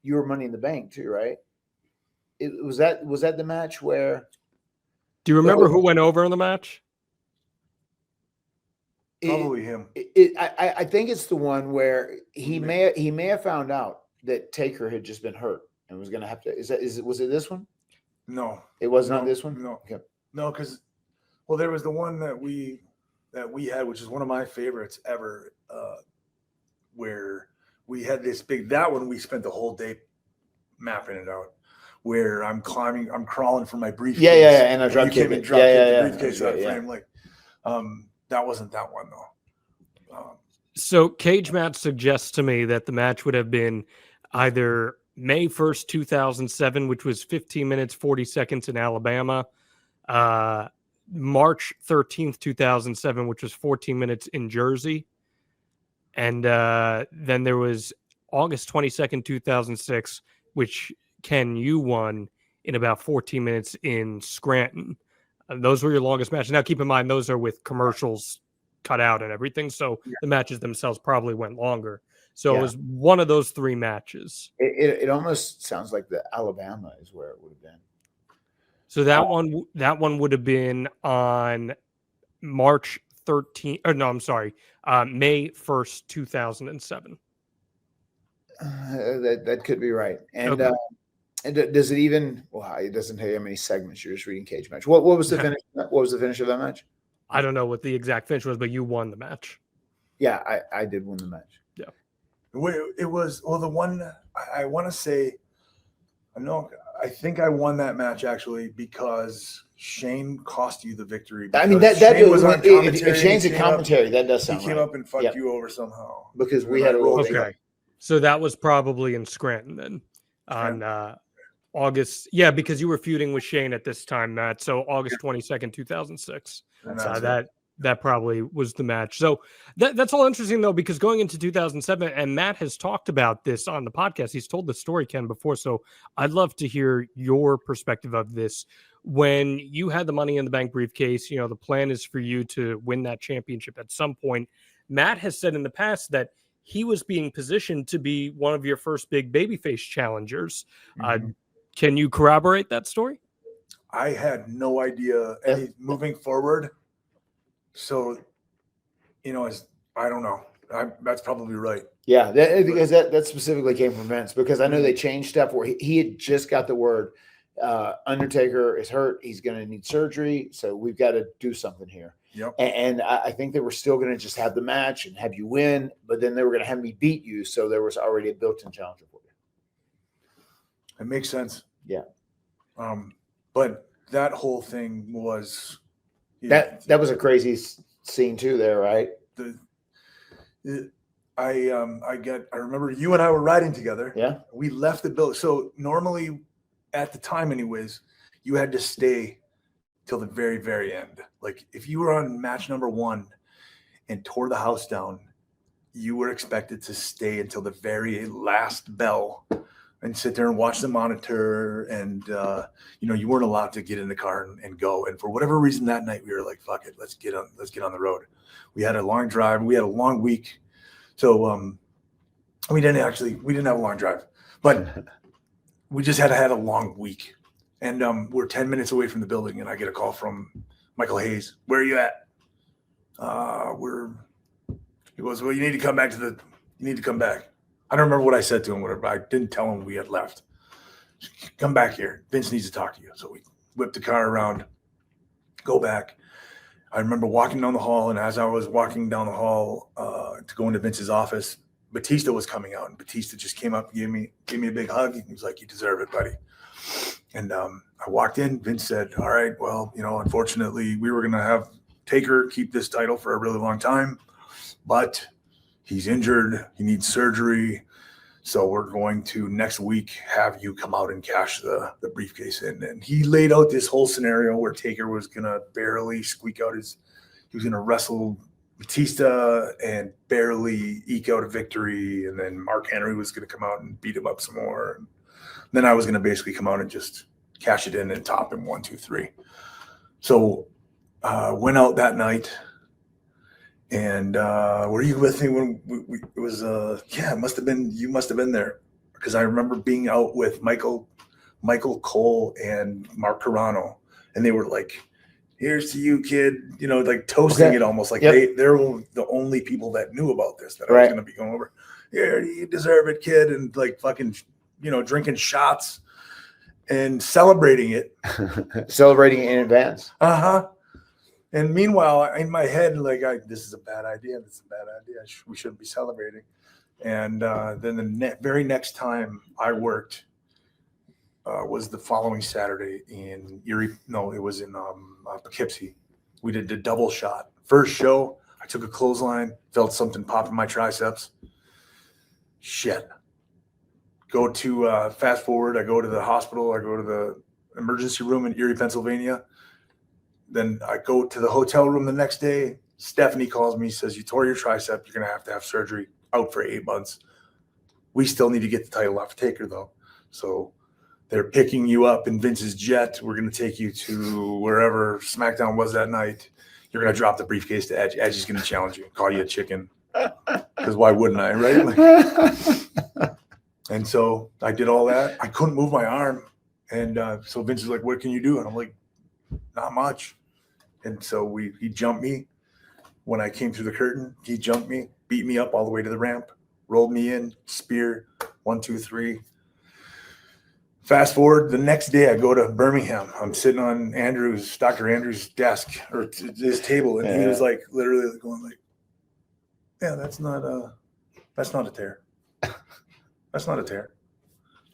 B: you were Money in the Bank too, right? Was that the match where?
A: Do you remember who went over in the match?
C: Probably him.
B: I think it's the one where he may have found out that Taker had just been hurt and was going to have to. Was it this one?
C: No,
B: it was not this one.
C: No,
B: okay.
C: No, because there was the one that we had, which is one of my favorites ever, where we had this big. That one we spent the whole day mapping it out. Where I'm crawling for my briefcase.
B: Yeah, and I drop kick
C: it.
B: The
C: briefcase right, frame. Like, that wasn't that one though.
A: So Cage Match suggests to me that the match would have been either May 1st, 2007, which was 15 minutes, 40 seconds in Alabama, March 13th, 2007, which was 14 minutes in Jersey. And then there was August 22nd, 2006, which Ken, you won in about 14 minutes in Scranton. Those were your longest matches. Now, keep in mind, those are with commercials cut out and everything. So the matches themselves probably went longer. So it was one of those 3 matches.
B: It almost sounds like the Alabama is where it would have been.
A: So that one would have been on March 13th. Or no, I'm sorry, May 1st, 2007.
B: That could be right. And
A: okay.
B: And does it even? Well, it doesn't tell you how many segments. You're just reading Cage Match. What was the finish? What was the finish of that match?
A: I don't know what the exact finish was, but you won the match.
B: Yeah, I did win the match.
A: Yeah,
C: it was the one I want to say. I think I won that match actually because Shane cost you the victory.
B: I mean that was on commentary. If Shane's a commentary, that does sound.
C: He came up and fucked you over somehow
B: because we had a roll.
A: Okay, so that was probably in Scranton then on. August, because you were feuding with Shane at this time, Matt. So August 22nd, 2006. That probably was the match. So that's all interesting though, because going into 2007, and Matt has talked about this on the podcast. He's told the story, Ken, before. So I'd love to hear your perspective of this. When you had the Money in the Bank briefcase, the plan is for you to win that championship at some point. Matt has said in the past that he was being positioned to be one of your first big babyface challengers. Mm-hmm. Can you corroborate that story?
C: I had no idea moving forward. So, I don't know. That's probably right.
B: Yeah, because that specifically came from Vince, because I know they changed stuff where he had just got the word Undertaker is hurt. He's going to need surgery. So we've got to do something here.
C: Yep.
B: And I think they were still going to just have the match and have you win, but then they were going to have me beat you. So there was already a built-in challenger for you.
C: It makes sense.
B: Yeah.
C: But that whole thing was
B: that was a crazy scene too there, right?
C: I remember you and I were riding together.
B: Yeah.
C: We left the building. So normally at the time anyways, you had to stay till the very, very end. Like if you were on match number 1 and tore the house down, you were expected to stay until the very last bell and sit there and watch the monitor. And, you weren't allowed to get in the car and go. And for whatever reason that night, we were like, fuck it, let's get on the road. We had a long drive. We had a long week. So we didn't have a long drive, but we just had a long week. And we're 10 minutes away from the building, and I get a call from Michael Hayes. Where are you at? He goes, well, you need to come back. I don't remember what I said to him, whatever. I didn't tell him we had left. Come back here. Vince needs to talk to you. So we whip the car around, go back. I remember walking down the hall, and as I was walking down the hall to go into Vince's office, Batista was coming out, and Batista just came up and gave me a big hug. He was like, you deserve it, buddy. And I walked in. Vince said, all right, well, unfortunately, we were going to have Taker keep this title for a really long time, but he's injured. He needs surgery. So we're going to next week have you come out and cash the briefcase in. And he laid out this whole scenario where Taker was going to barely squeak out he was going to wrestle Batista and barely eke out a victory. And then Mark Henry was going to come out and beat him up some more. And then I was going to basically come out and just cash it in and top him 1, 2, 3. So went out that night. And were you with me when it was? It must have been. You must have been there because I remember being out with Michael Cole and Mark Carano, and they were like, "Here's to you, kid." Like toasting it almost like they're the only people that knew about this that I was going to be going over. Yeah, you deserve it, kid, and like fucking, drinking shots and celebrating it,
B: celebrating in advance.
C: And meanwhile, in my head, this is a bad idea. This is a bad idea. We shouldn't be celebrating. And then the very next time I worked was the following Saturday in Erie. No, it was in Poughkeepsie. We did the double shot. First show, I took a clothesline, felt something pop in my triceps. Shit. Go to fast forward. I go to the hospital. I go to the emergency room in Erie, Pennsylvania. Then I go to the hotel room the next day. Stephanie calls me, says, you tore your tricep. You're going to have surgery, out for 8 months. We still need to get the title off Taker, though. So they're picking you up in Vince's jet. We're going to take you to wherever Smackdown was that night. You're going to drop the briefcase to Edge. Edge is going to challenge you, call you a chicken. Because why wouldn't I, right? And so I did all that. I couldn't move my arm. And so Vince is like, what can you do? And I'm like, not much. And so he jumped me when I came through the curtain. He jumped me, beat me up all the way to the ramp, rolled me in, spear, 1, 2, 3. Fast forward, the next day I go to Birmingham. I'm sitting on Dr. Andrews' desk or his table, and he was like literally going like, yeah, that's not a tear. That's not a tear.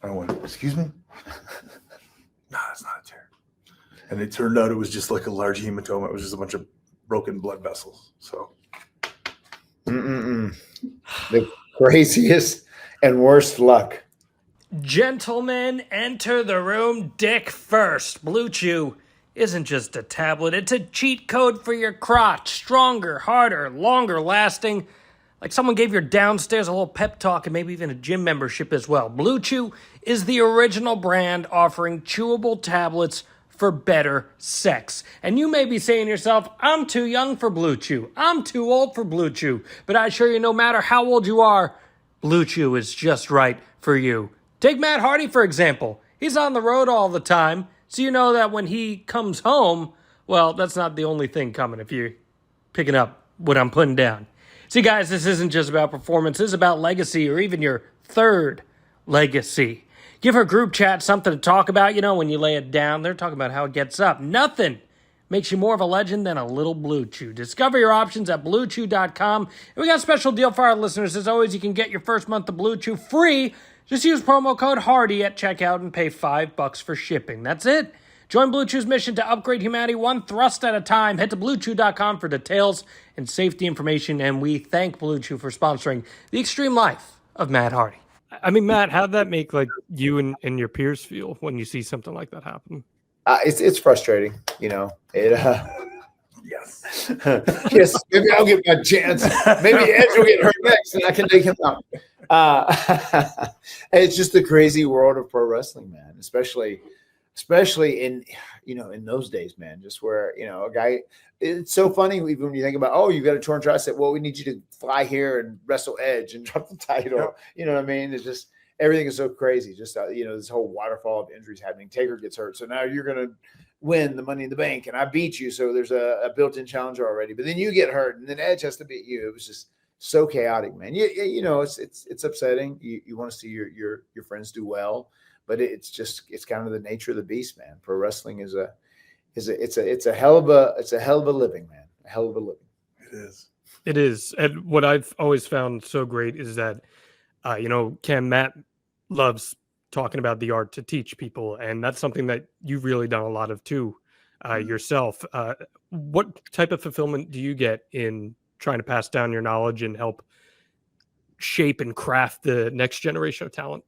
C: I went, excuse me? No, that's not a tear. And it turned out it was just like a large hematoma. It was just a bunch of broken blood vessels. So,
B: the craziest and worst luck.
A: Gentlemen, enter the room dick first. Blue Chew isn't just a tablet. It's a cheat code for your crotch. Stronger, harder, longer lasting. Like someone gave your downstairs a little pep talk and maybe even a gym membership as well. Blue Chew is the original brand offering chewable tablets for better sex. And you may be saying to yourself, I'm too young for Blue Chew. I'm too old for Blue Chew. But I assure you, no matter how old you are, Blue Chew is just right for you. Take Matt Hardy, for example. He's on the road all the time, so you know that when he comes home, well, that's not the only thing coming if you're picking up what I'm putting down. See, guys, this isn't just about performance. This is about legacy or even your third legacy. Give her group chat something to talk about. When you lay it down, they're talking about how it gets up. Nothing makes you more of a legend than a little Blue Chew. Discover your options at BlueChew.com. And we got a special deal for our listeners. As always, you can get your first month of Blue Chew free. Just use promo code HARDY at checkout and pay $5 for shipping. That's it. Join Blue Chew's mission to upgrade humanity one thrust at a time. Head to BlueChew.com for details and safety information, and we thank Blue Chew for sponsoring the extreme life of Matt Hardy. I mean, Matt, how'd that make like you and your peers feel when you see something like that happen?
B: It's frustrating, you know.
C: Yes.
B: Yes, maybe I'll get my chance. Maybe Edge will get hurt next, and I can take him out. It's just the crazy world of pro wrestling, man. Especially in in those days, man. Just where a guy. It's so funny even when you think about, oh, you got a torn tricep. Well, we need you to fly here and wrestle Edge and drop the title.
C: Yep.
B: You know what I mean? It's just everything is so crazy. Just this whole waterfall of injuries happening. Taker gets hurt, so now you're gonna win the Money in the Bank, and I beat you, so there's a built-in challenger already. But then you get hurt, and then Edge has to beat you. It was just so chaotic, man. It's upsetting. You want to see your friends do well, but it's kind of the nature of the beast, man. Pro wrestling is a hell of a living, man. A hell of a living.
C: It is.
A: It is. And what I've always found so great is that Matt loves talking about the art to teach people, and that's something that you've really done a lot of too yourself. What type of fulfillment do you get in trying to pass down your knowledge and help shape and craft the next generation of talent?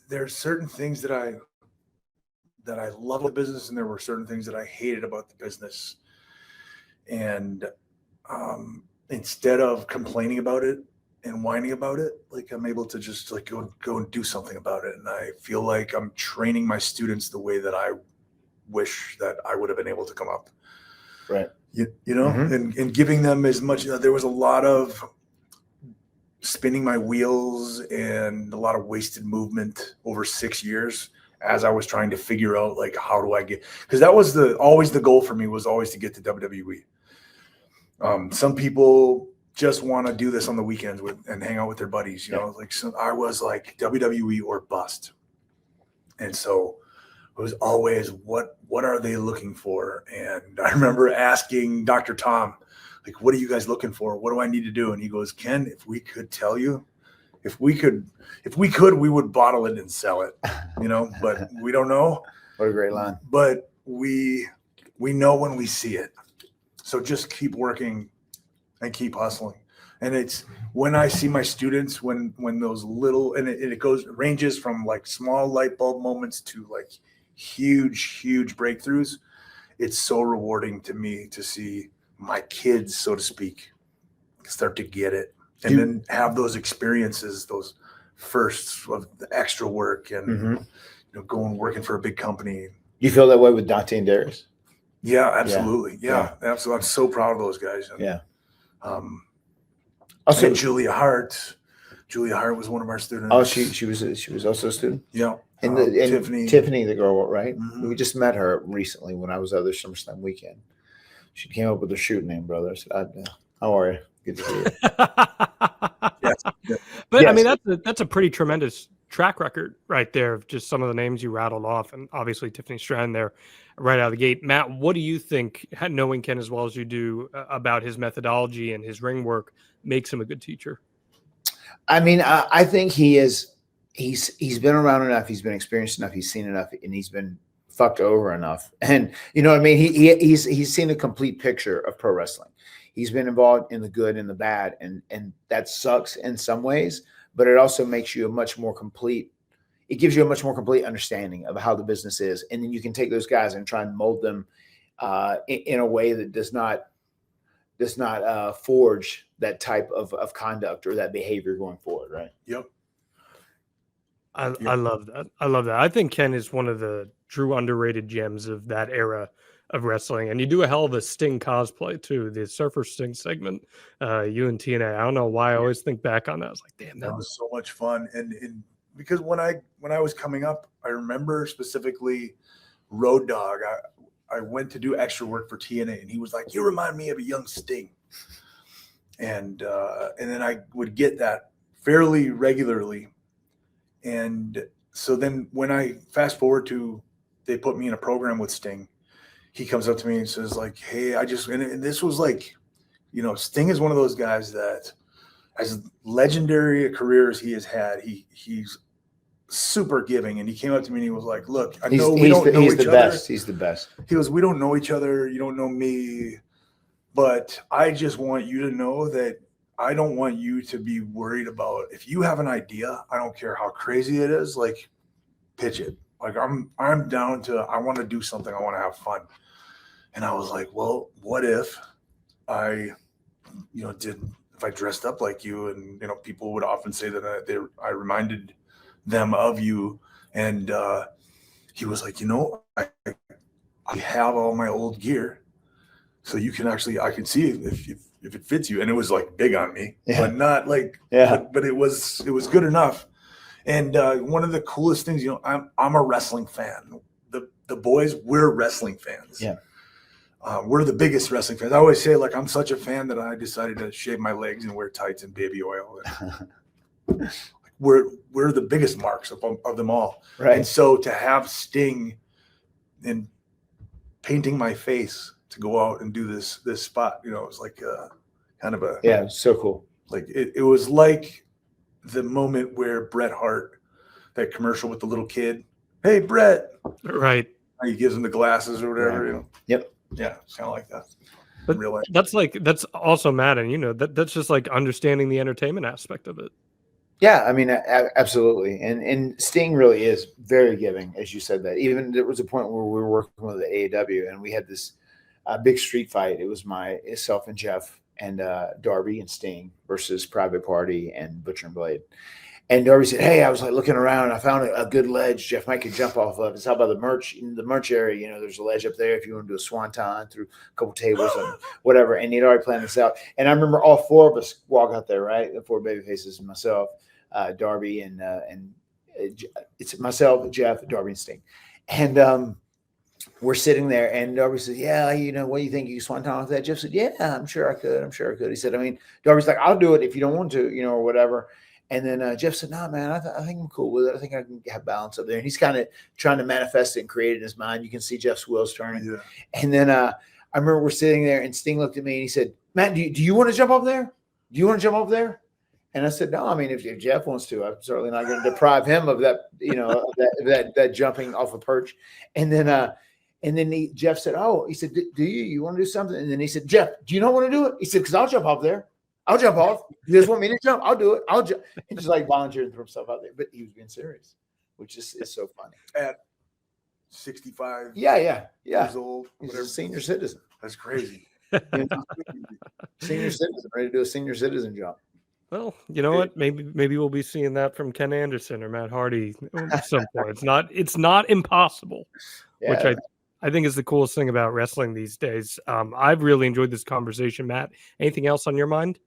C: There's certain things that I love the business, and there were certain things that I hated about the business. And instead of complaining about it and whining about it, like I'm able to just like go and do something about it. And I feel like I'm training my students the way that I wish that I would have been able to come up.
B: Right.
C: And giving them as much. There was a lot of spinning my wheels and a lot of wasted movement over 6 years as I was trying to figure out like how do I get, because that was always the goal for me, was always to get to WWE. Some people just want to do this on the weekends and hang out with their buddies, so I was like WWE or bust. And so it was always what are they looking for? And I remember asking Dr. Tom, like, what are you guys looking for? What do I need to do? And he goes, Ken, if we could tell you, if we could, we would bottle it and sell it, but we don't know.
B: What a great line.
C: But we know when we see it. So just keep working and keep hustling. And it's when I see my students, when those little, and it ranges from like small light bulb moments to like huge breakthroughs. It's so rewarding to me to see my kids, so to speak, start to get it, and then have those experiences, those firsts of the extra work and going working for a big company.
B: You feel that way with Dante and Darius?
C: Yeah, absolutely. Yeah, absolutely. I'm so proud of those guys. And,
B: also,
C: and Julia Hart. Julia Hart was one of our students.
B: Oh, she was also a student.
C: Yeah.
B: And Tiffany, the girl, right? Mm-hmm. We just met her recently when I was at the SummerSlam weekend. She came up with her shoot name, brother. I said, how are you? Good to see you.
A: But yes. I mean, that's a pretty tremendous track record right there of just some of the names you rattled off, and obviously Tiffany Strand there right out of the gate. Matt, what do you think, knowing Ken as well as you do, about his methodology and his ring work makes him a good teacher?
B: I mean, I think he's been around enough, he's been experienced enough, he's seen enough, and he's been fucked over enough. And you know what I mean? He's seen a complete picture of pro wrestling. He's been involved in the good and the bad, and that sucks in some ways, but it also makes you a much more complete. It gives you a much more complete understanding of how the business is, and then you can take those guys and try and mold them in a way that does not forge that type of conduct or that behavior going forward, right?
C: Yep.
A: I love that. I love that. I think Ken is one of the true underrated gems of that era of wrestling. And you do a hell of a Sting cosplay too. The Surfer Sting segment, you and TNA. I don't know why I always think back on that. I was like, damn,
C: that was so much fun. And because when I was coming up, I remember specifically Road Dogg. I went to do extra work for TNA, and he was like, "You remind me of a young Sting." And then I would get that fairly regularly. And so then when I fast forward to, they put me in a program with Sting, he comes up to me and says like, "Hey, and this was like, Sting is one of those guys that, as legendary a career as he has had, he's super giving. And he came up to me and he was like, look, I know we don't know each other.
B: Best. He's the best.
C: He goes, we don't know each other. You don't know me. But I just want you to know that I don't want you to be worried about if you have an idea. I don't care how crazy it is. Like, pitch it. Like, I'm down to, I want to do something. I want to have fun. And I was like, well, what if I, if I dressed up like you, and, people would often say that I reminded them of you. And he was like, I have all my old gear. So you can actually, I can see if it fits you. And it was like big on me, but not like, but it was good enough. And one of the coolest things, I'm a wrestling fan. The boys, we're wrestling fans.
B: Yeah.
C: We're the biggest wrestling fans. I always say, like, I'm such a fan that I decided to shave my legs and wear tights and baby oil. And we're the biggest marks of them all.
B: Right.
C: And so to have Sting and painting my face to go out and do this spot, it was like kind of a
B: so cool.
C: Like it was like the moment where Bret Hart, that commercial with the little kid, hey Bret,
A: right?
C: He gives him the glasses or whatever.
B: Yep.
C: Yeah, it's kind of like that.
A: But real life. That's also mad, and that's just like understanding the entertainment aspect of it.
B: Yeah, I mean, absolutely. And Sting really is very giving, as you said that. Even there was a point where we were working with the AEW and we had this big street fight. It was myself and Jeff and Darby and Sting versus Private Party and Butcher and Blade. And Darby said, hey, I was like looking around and I found a good ledge Jeff Mike could jump off of. It's how about the merch area? There's a ledge up there if you want to do a swanton through a couple tables and whatever. And he'd already planned this out. And I remember all four of us walk out there, right? The four baby faces and myself, Darby and it's myself, Jeff, Darby, and Sting. And we're sitting there and Darby said, yeah, what do you think? You swanton off that? Jeff said, yeah, I'm sure I could. He said, I mean, Darby's like, I'll do it if you don't want to, or whatever. And then Jeff said, nah, man, I think I'm cool with it. I think I can have balance up there. And he's kind of trying to manifest it and create it in his mind. You can see Jeff's wheels turning. Yeah. And then I remember we're sitting there and Sting looked at me and he said, Matt, do you want to jump up there? Do you want to jump up there? And I said, no, I mean, if Jeff wants to, I'm certainly not going to deprive him of that, that jumping off a perch. And then Jeff said, oh, he said, do you want to do something? And then he said, Jeff, do you not want to do it? He said, because I'll jump up there. I'll jump off. You just want me to jump? I'll do it. I'll jump. He just like volunteered to throw himself out there, but he was being serious, which is so funny.
C: At 65
B: years
C: old,
B: he's a senior citizen.
C: That's crazy.
B: Senior citizen, ready to do a senior citizen jump.
A: Well, you know what? Maybe we'll be seeing that from Ken Anderson or Matt Hardy at some point. It's not impossible, which I think is the coolest thing about wrestling these days. I've really enjoyed this conversation, Matt. Anything else on your mind?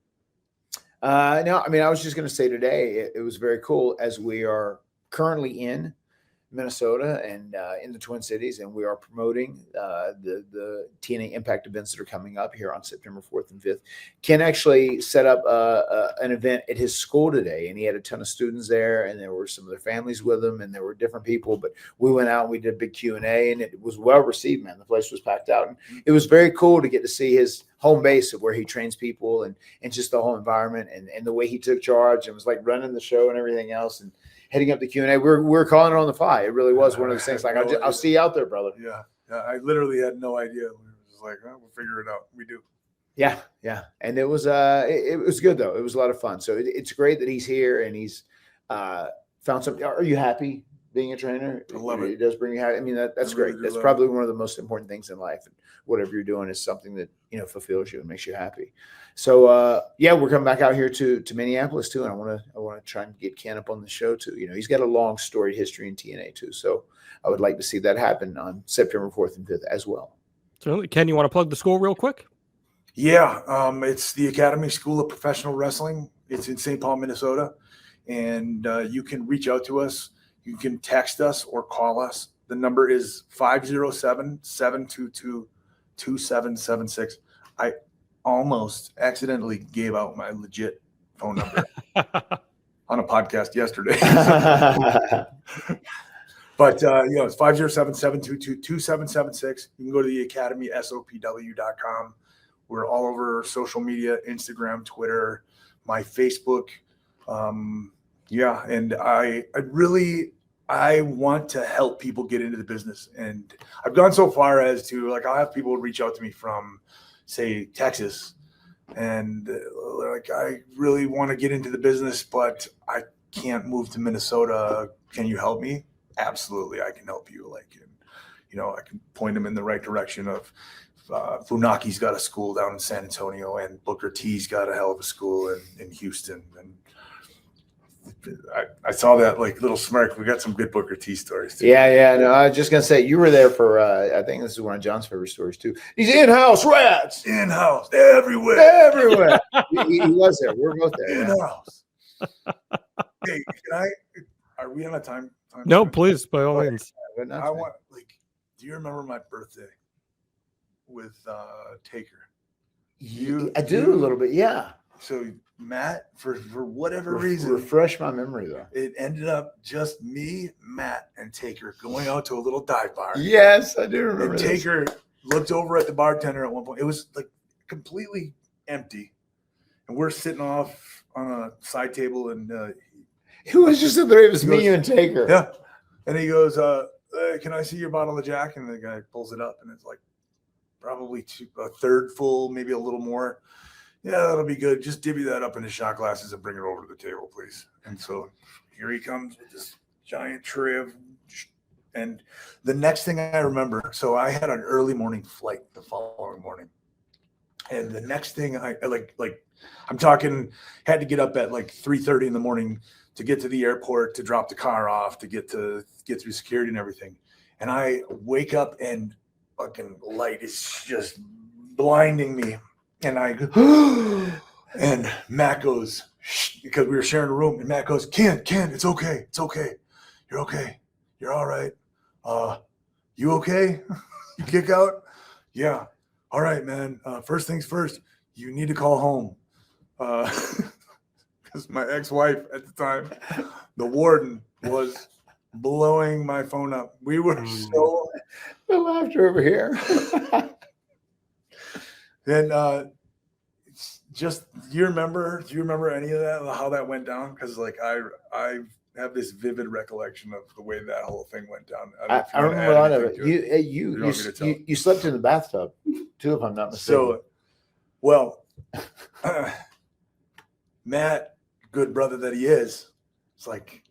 B: No, I mean, I was just going to say today, it was very cool as we are currently in Minnesota and in the Twin Cities, and we are promoting the TNA Impact events that are coming up here on September 4th and 5th. Ken actually set up an event at his school today, and he had a ton of students there, and there were some of their families with them, and there were different people. But we went out and we did a big Q&A, and it was well received, man. The place was packed out, and it was very cool to get to see his home base of where he trains people and just the whole environment and the way he took charge and was like running the show and everything else. And heading up the Q&A, we're calling it on the fly. It really was one of those things. Like, I'll see you out there, brother.
C: Yeah. I literally had no idea. We were just like, we'll figure it out. We do.
B: Yeah. And it was good though. It was a lot of fun. So it's great that he's here and he's found something. Are you happy being a trainer?
C: I love it.
B: It does bring you happy. I mean, that's great. That's probably one of the most important things in life. And whatever you're doing is something that fulfills you and makes you happy. So we're coming back out here to Minneapolis too, and I want to try and get Ken up on the show too. He's got a long storied history in TNA too, so I would like to see that happen on September 4th and 5th as well.
A: Certainly, Ken, you want to plug the school real quick?
C: Yeah, it's the Academy School of Professional Wrestling. It's in St. Paul, Minnesota, and you can reach out to us. You can text us or call us. The number is 507-722-2776. I almost accidentally gave out my legit phone number on a podcast yesterday. But it's 507-722-2776. You can go to the academysopw.com. We're all over social media, Instagram, Twitter, my Facebook. And I really I want to help people get into the business. And I've gone so far as to, like, I'll have people reach out to me from, say, Texas. And like, I really want to get into the business, but I can't move to Minnesota. Can you help me? Absolutely, I can help you. Like, you know, I can point them in the right direction of Funaki's got a school down in San Antonio, and Booker T's got a hell of a school in Houston. And I saw that, like, little smirk. We got some good Booker T stories too.
B: Yeah. No, I was just gonna say you were there for. I think this is one of John's favorite stories too. These in-house rats,
C: In-house, everywhere.
B: everywhere. he was there. We're both there. Yeah.
C: In-house. Hey, are we on a time?
A: No, please, by all means.
C: I want, like, do you remember my birthday with Taker?
B: I do a little bit. Yeah.
C: So Matt, for whatever reason,
B: refresh my memory though.
C: it ended up just me, Matt, and Taker going out to a little dive bar.
B: Yes, I do remember.
C: And Taker looked over at the bartender at one point. It was like completely empty, and we're sitting off on a side table, and
B: it was just the three of us, me, you, and Taker.
C: yeah. And he goes, hey, "Can I see your bottle of Jack?" And the guy pulls it up, and it's like probably a third full, maybe a little more. Yeah, that'll be good. Just divvy that up into shot glasses and bring it over to the table, please. And so here he comes with this giant tray of, and the next thing I remember, so I had an early morning flight the following morning. And the next thing I'm talking, had to get up at like 3:30 in the morning to get to the airport, to drop the car off, to get through security and everything. And I wake up and fucking light is just blinding me. And I go, and Matt goes, shh, because we were sharing a room, and Matt goes, Ken, it's okay. It's okay. You're okay. You're all right. You okay? You kick out? Yeah. All right, man. First things first, you need to call home. Because my ex-wife at the time, the warden, was blowing my phone up. We were so
B: the laughter over here.
C: Then just do you remember any of that, how that went down? Because like I have this vivid recollection of the way that whole thing went down.
B: I remember a lot of it. You slept in the bathtub too, if I'm not mistaken.
C: So, well, Matt, good brother that he is, it's like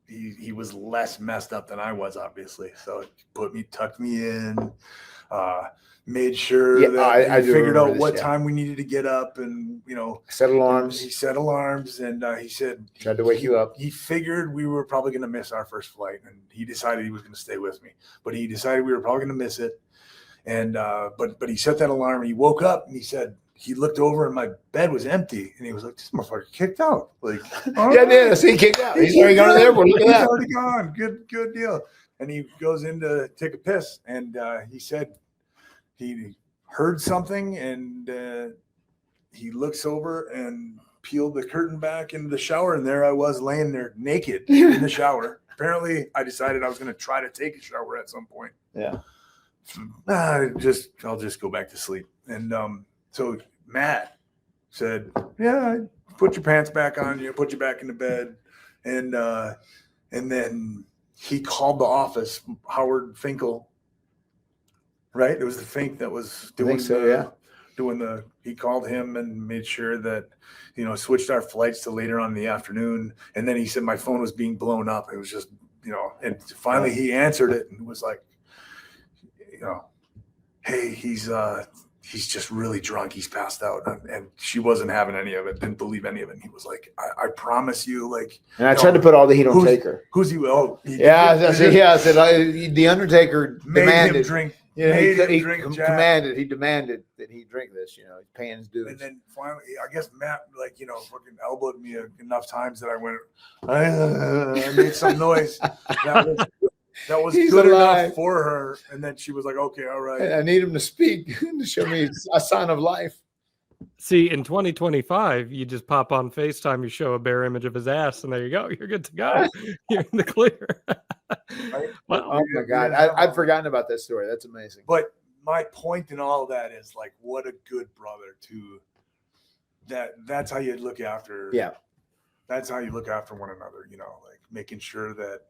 C: he was less messed up than I was, obviously. So he tucked me in, made sure that I figured out what time we needed to get up, and
B: set alarms.
C: He set alarms, and he said
B: tried to wake you up.
C: He figured we were probably going to miss our first flight, and he decided he was going to stay with me. But he decided we were probably going to miss it, and but he set that alarm. And he woke up, and he said he looked over, and my bed was empty, and he was like, "This motherfucker kicked out." Like,
B: yeah, see, he kicked out. He's already gone to the airport. Look at that.
C: He's already gone. Good deal. And he goes in to take a piss, and he said he heard something, and he looks over and peeled the curtain back into the shower, and there I was laying there naked in the shower. Apparently, I decided I was going to try to take a shower at some point.
B: Yeah.
C: I'll just go back to sleep. And so Matt said, "Yeah, put your pants back on, put you back in the bed," and then he called the office, Howard Finkel. Right, it was the Fink that was doing he called him and made sure that switched our flights to later on in the afternoon. And then he said my phone was being blown up. It was just and finally he answered it and was like, "Hey, he's just really drunk. He's passed out." And she wasn't having any of it, didn't believe any of it. And he was like, I promise you, like.
B: And I tried to put all the heat on Taker.
C: Who's he? Oh,
B: I said the Undertaker demanded
C: him drink.
B: He demanded that he drink this. He's paying his dues.
C: And then finally, I guess Matt, fucking elbowed me enough times that I went, I made some noise. That was good enough for her. And then she was like, "Okay, all right.
B: I need him to speak to show me a sign of life."
A: See, in 2025, you just pop on FaceTime, you show a bare image of his ass, and there you go. You're good to go. You're in the clear.
B: Wow. Oh my God. I'd forgotten about that story. That's amazing.
C: But my point in all of that is like, what a good brother that's how you look after.
B: Yeah.
C: That's how you look after one another, like making sure that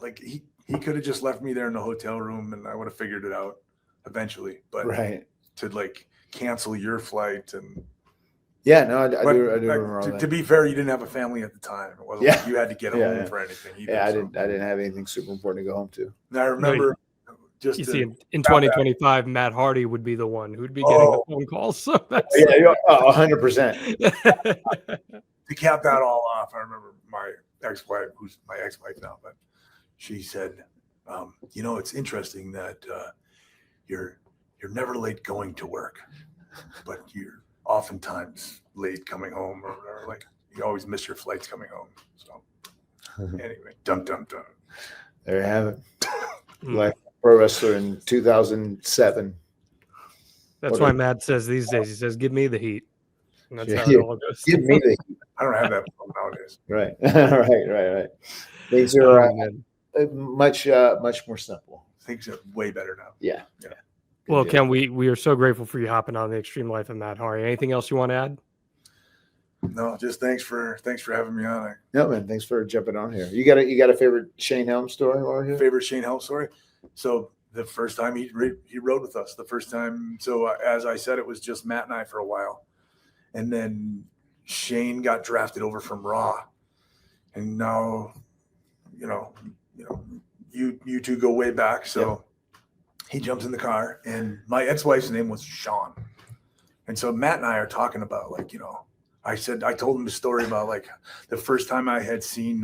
C: like he could have just left me there in the hotel room and I would have figured it out eventually. But to like cancel your flight and
B: yeah, no, I do remember
C: to be fair, you didn't have a family at the time. It wasn't like you had to get home for anything either.
B: I didn't have anything super important to go home to.
C: And I remember
A: just in 2025, Matt Hardy would be the one who'd be getting the phone calls. So that's
B: 100%.
C: To cap that all off, I remember my ex-wife, who's my ex-wife now, but she said, you know, it's interesting that you're never late going to work, but you're oftentimes late coming home, or like you always miss your flights coming home. So anyway, dum.
B: There you have it. Like pro wrestler in 2007.
A: That's why Matt says these days, he says, "Give me the heat." And that's how it all goes.
B: Give me the heat.
C: I don't have that nowadays.
B: Right. Right. Things are much more simple.
C: Things are way better now.
B: Yeah.
A: Well, Ken, we are so grateful for you hopping on the Extreme Life of Matt Hardy. Anything else you want to add?
C: No, just thanks for having me on.
B: No, man, thanks for jumping on here. You got a favorite Shane Helm story?
C: Favorite Shane Helm story? So the first time he rode with us, the first time. So as I said, it was just Matt and I for a while, and then Shane got drafted over from Raw, and now, you two go way back. So he jumps in the car, and my ex-wife's name was Sean, and so Matt and I are talking about I told him the story about like the first time I had seen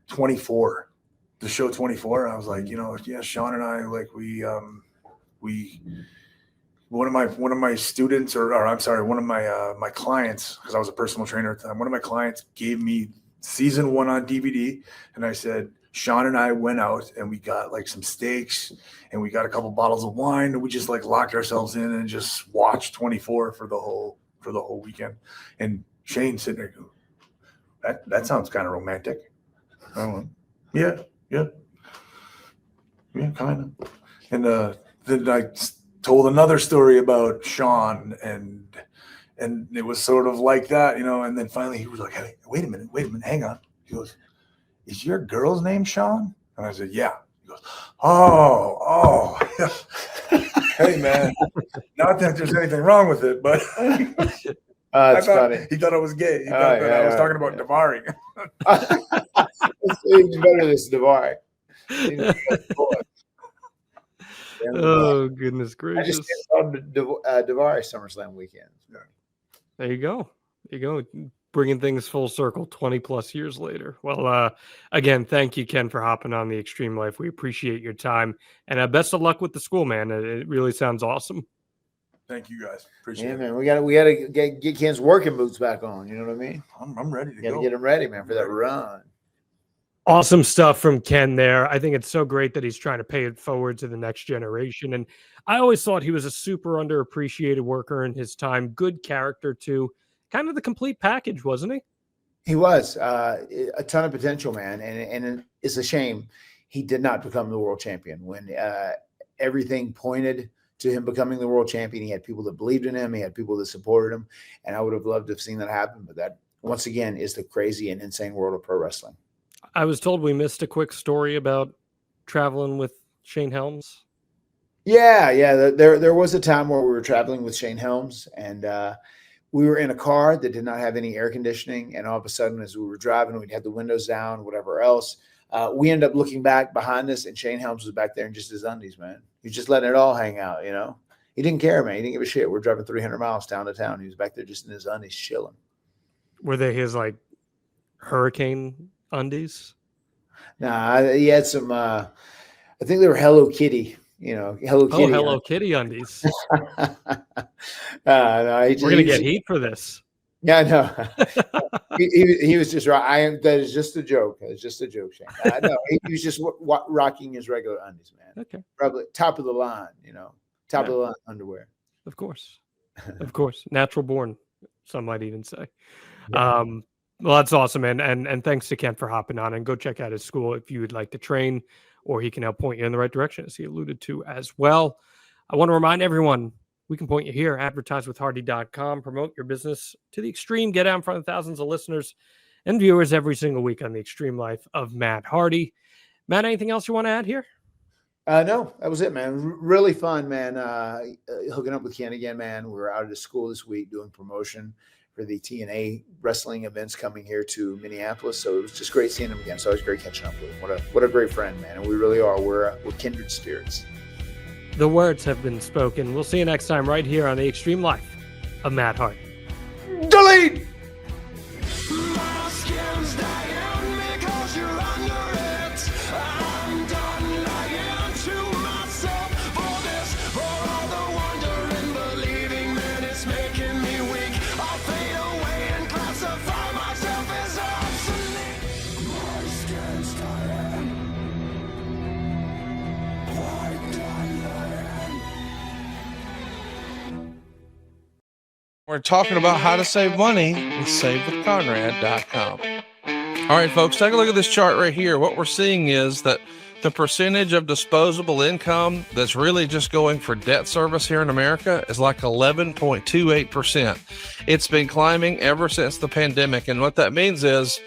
C: 24, the show 24. And I was like, Sean and I, like one of my students, or I'm sorry, one of my clients, because I was a personal trainer at the time, one of my clients gave me season 1 on DVD, and I said, Sean and I went out and we got like some steaks and we got a couple bottles of wine, and we just like locked ourselves in and just watched 24 for the whole weekend. And Shane sitting there going, that sounds kind of romantic. I went, yeah, kind of. And then I told another story about Sean, and it was sort of like that, and then finally he was like, hey, wait a minute, hang on. He goes, is your girl's name Sean? And I said, yeah. He goes, oh. Hey, man, not that there's anything wrong with it, but
B: that's funny.
C: He thought I was gay. He thought that I was talking about Davari.
B: It's better than Davari.
A: Oh, goodness gracious.
B: I just saw Davari SummerSlam weekend.
A: Yeah. There you go. Bringing things full circle 20 plus years later. Well, again, thank you, Ken, for hopping on the Extreme Life. We appreciate your time, and best of luck with the school, man. It really sounds awesome.
C: Thank you, guys. Appreciate it.
B: Man, we got to get Ken's working boots back on. You know what I mean?
C: I'm ready to go.
B: Got to get him ready, man, for that run.
A: Awesome stuff from Ken there. I think it's so great that he's trying to pay it forward to the next generation. And I always thought he was a super underappreciated worker in his time. Good character, too. Kind of the complete package, wasn't he?
B: He was a ton of potential, man. And it's a shame he did not become the world champion when everything pointed to him becoming the world champion. He had people that believed in him. He had people that supported him. And I would have loved to have seen that happen. But that, once again, is the crazy and insane world of pro wrestling.
A: I was told we missed a quick story about traveling with Shane Helms.
B: Yeah. There was a time where we were traveling with Shane Helms, and we were in a car that did not have any air conditioning. And all of a sudden, as we were driving, we'd had the windows down, whatever else. We ended up looking back behind us, and Shane Helms was back there in just his undies, man. He was just letting it all hang out, He didn't care, man. He didn't give a shit. We're driving 300 miles town to town. He was back there just in his undies, chilling.
A: Were they his, like, hurricane undies?
B: Nah, he had some, I think they were Hello Kitty. Hello Kitty.
A: Oh, Hello Kitty undies.
B: No,
A: we're gonna get heat for this.
B: Yeah, no. he was just right. That is just a joke. It's just a joke, Shane. No, he was just rocking his regular undies, man.
A: Okay,
B: probably top of the line. Top of the line underwear.
A: Of course, natural born. Some might even say.
B: Yeah.
A: Well, that's awesome, and thanks to Ken for hopping on, and go check out his school if you would like to train, or he can help point you in the right direction, as he alluded to as well. I want to remind everyone, we can point you here, advertisewithhardy.com, promote your business to the extreme, get out in front of thousands of listeners, and viewers every single week on the Extreme Life of Matt Hardy. Matt, anything else you want to add here?
B: No, that was it, man. Really fun, man. Hooking up with Ken again, man. We were out of the school this week doing promotion for the TNA wrestling events coming here to Minneapolis. So it was just great seeing him again. So it was great catching up with him. What a great friend, man. And we really are. We're kindred spirits.
A: The words have been spoken. We'll see you next time right here on the Extreme Life of Matt Hardy.
B: Delete!
D: We're talking about how to save money with SaveWithConrad.com. All right, folks, take a look at this chart right here. What we're seeing is that the percentage of disposable income that's really just going for debt service here in America is like 11.28%. It's been climbing ever since the pandemic. And what that means is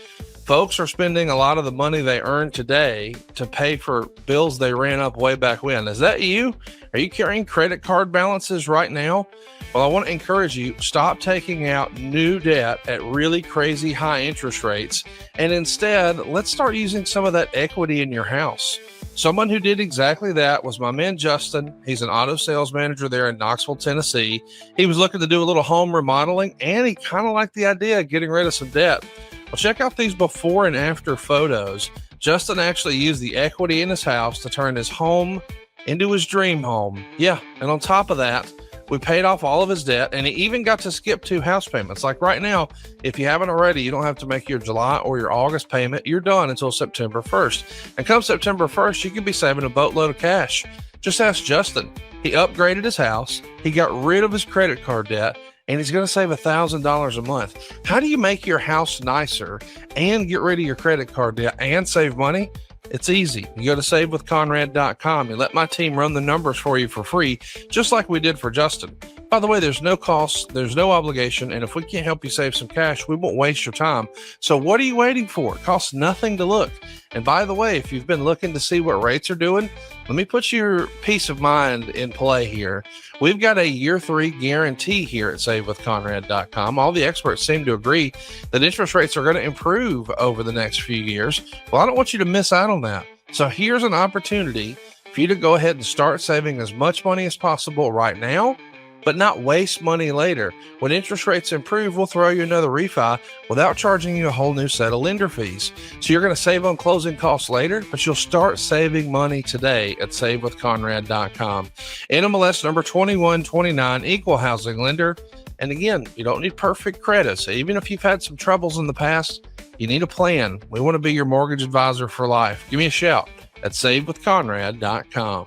D: folks are spending a lot of the money they earn today to pay for bills they ran up way back when. Is that you? Are you carrying credit card balances right now? Well, I want to encourage you, stop taking out new debt at really crazy high interest rates. And instead, let's start using some of that equity in your house. Someone who did exactly that was my man, Justin. He's an auto sales manager there in Knoxville, Tennessee. He was looking to do a little home remodeling, and he kind of liked the idea of getting rid of some debt. Well, check out these before and after photos. Justin actually used the equity in his house to turn his home into his dream home. Yeah, and on top of that, we paid off all of his debt, and he even got to skip 2 house payments. Like right now, if you haven't already, you don't have to make your July or your August payment. You're done until September 1st. And come September 1st, you can be saving a boatload of cash. Just ask Justin. He upgraded his house. He got rid of his credit card debt, and he's going to save $1,000 a month. How do you make your house nicer and get rid of your credit card debt and save money? It's easy. You go to SaveWithConrad.com. You let my team run the numbers for you for free, just like we did for Justin. By the way, there's no cost, there's no obligation, and if we can't help you save some cash, we won't waste your time. So what are you waiting for? It costs nothing to look. And by the way, if you've been looking to see what rates are doing, let me put your peace of mind in play here. We've got a year 3 guarantee here at SaveWithConrad.com. All the experts seem to agree that interest rates are going to improve over the next few years. Well, I don't want you to miss out on that. So here's an opportunity for you to go ahead and start saving as much money as possible right now, but not waste money later. When interest rates improve, we'll throw you another refi without charging you a whole new set of lender fees. So you're going to save on closing costs later, but you'll start saving money today at SaveWithConrad.com. NMLS number 2129, equal housing lender. And again, you don't need perfect credit. So even if you've had some troubles in the past, you need a plan. We want to be your mortgage advisor for life. Give me a shout at SaveWithConrad.com.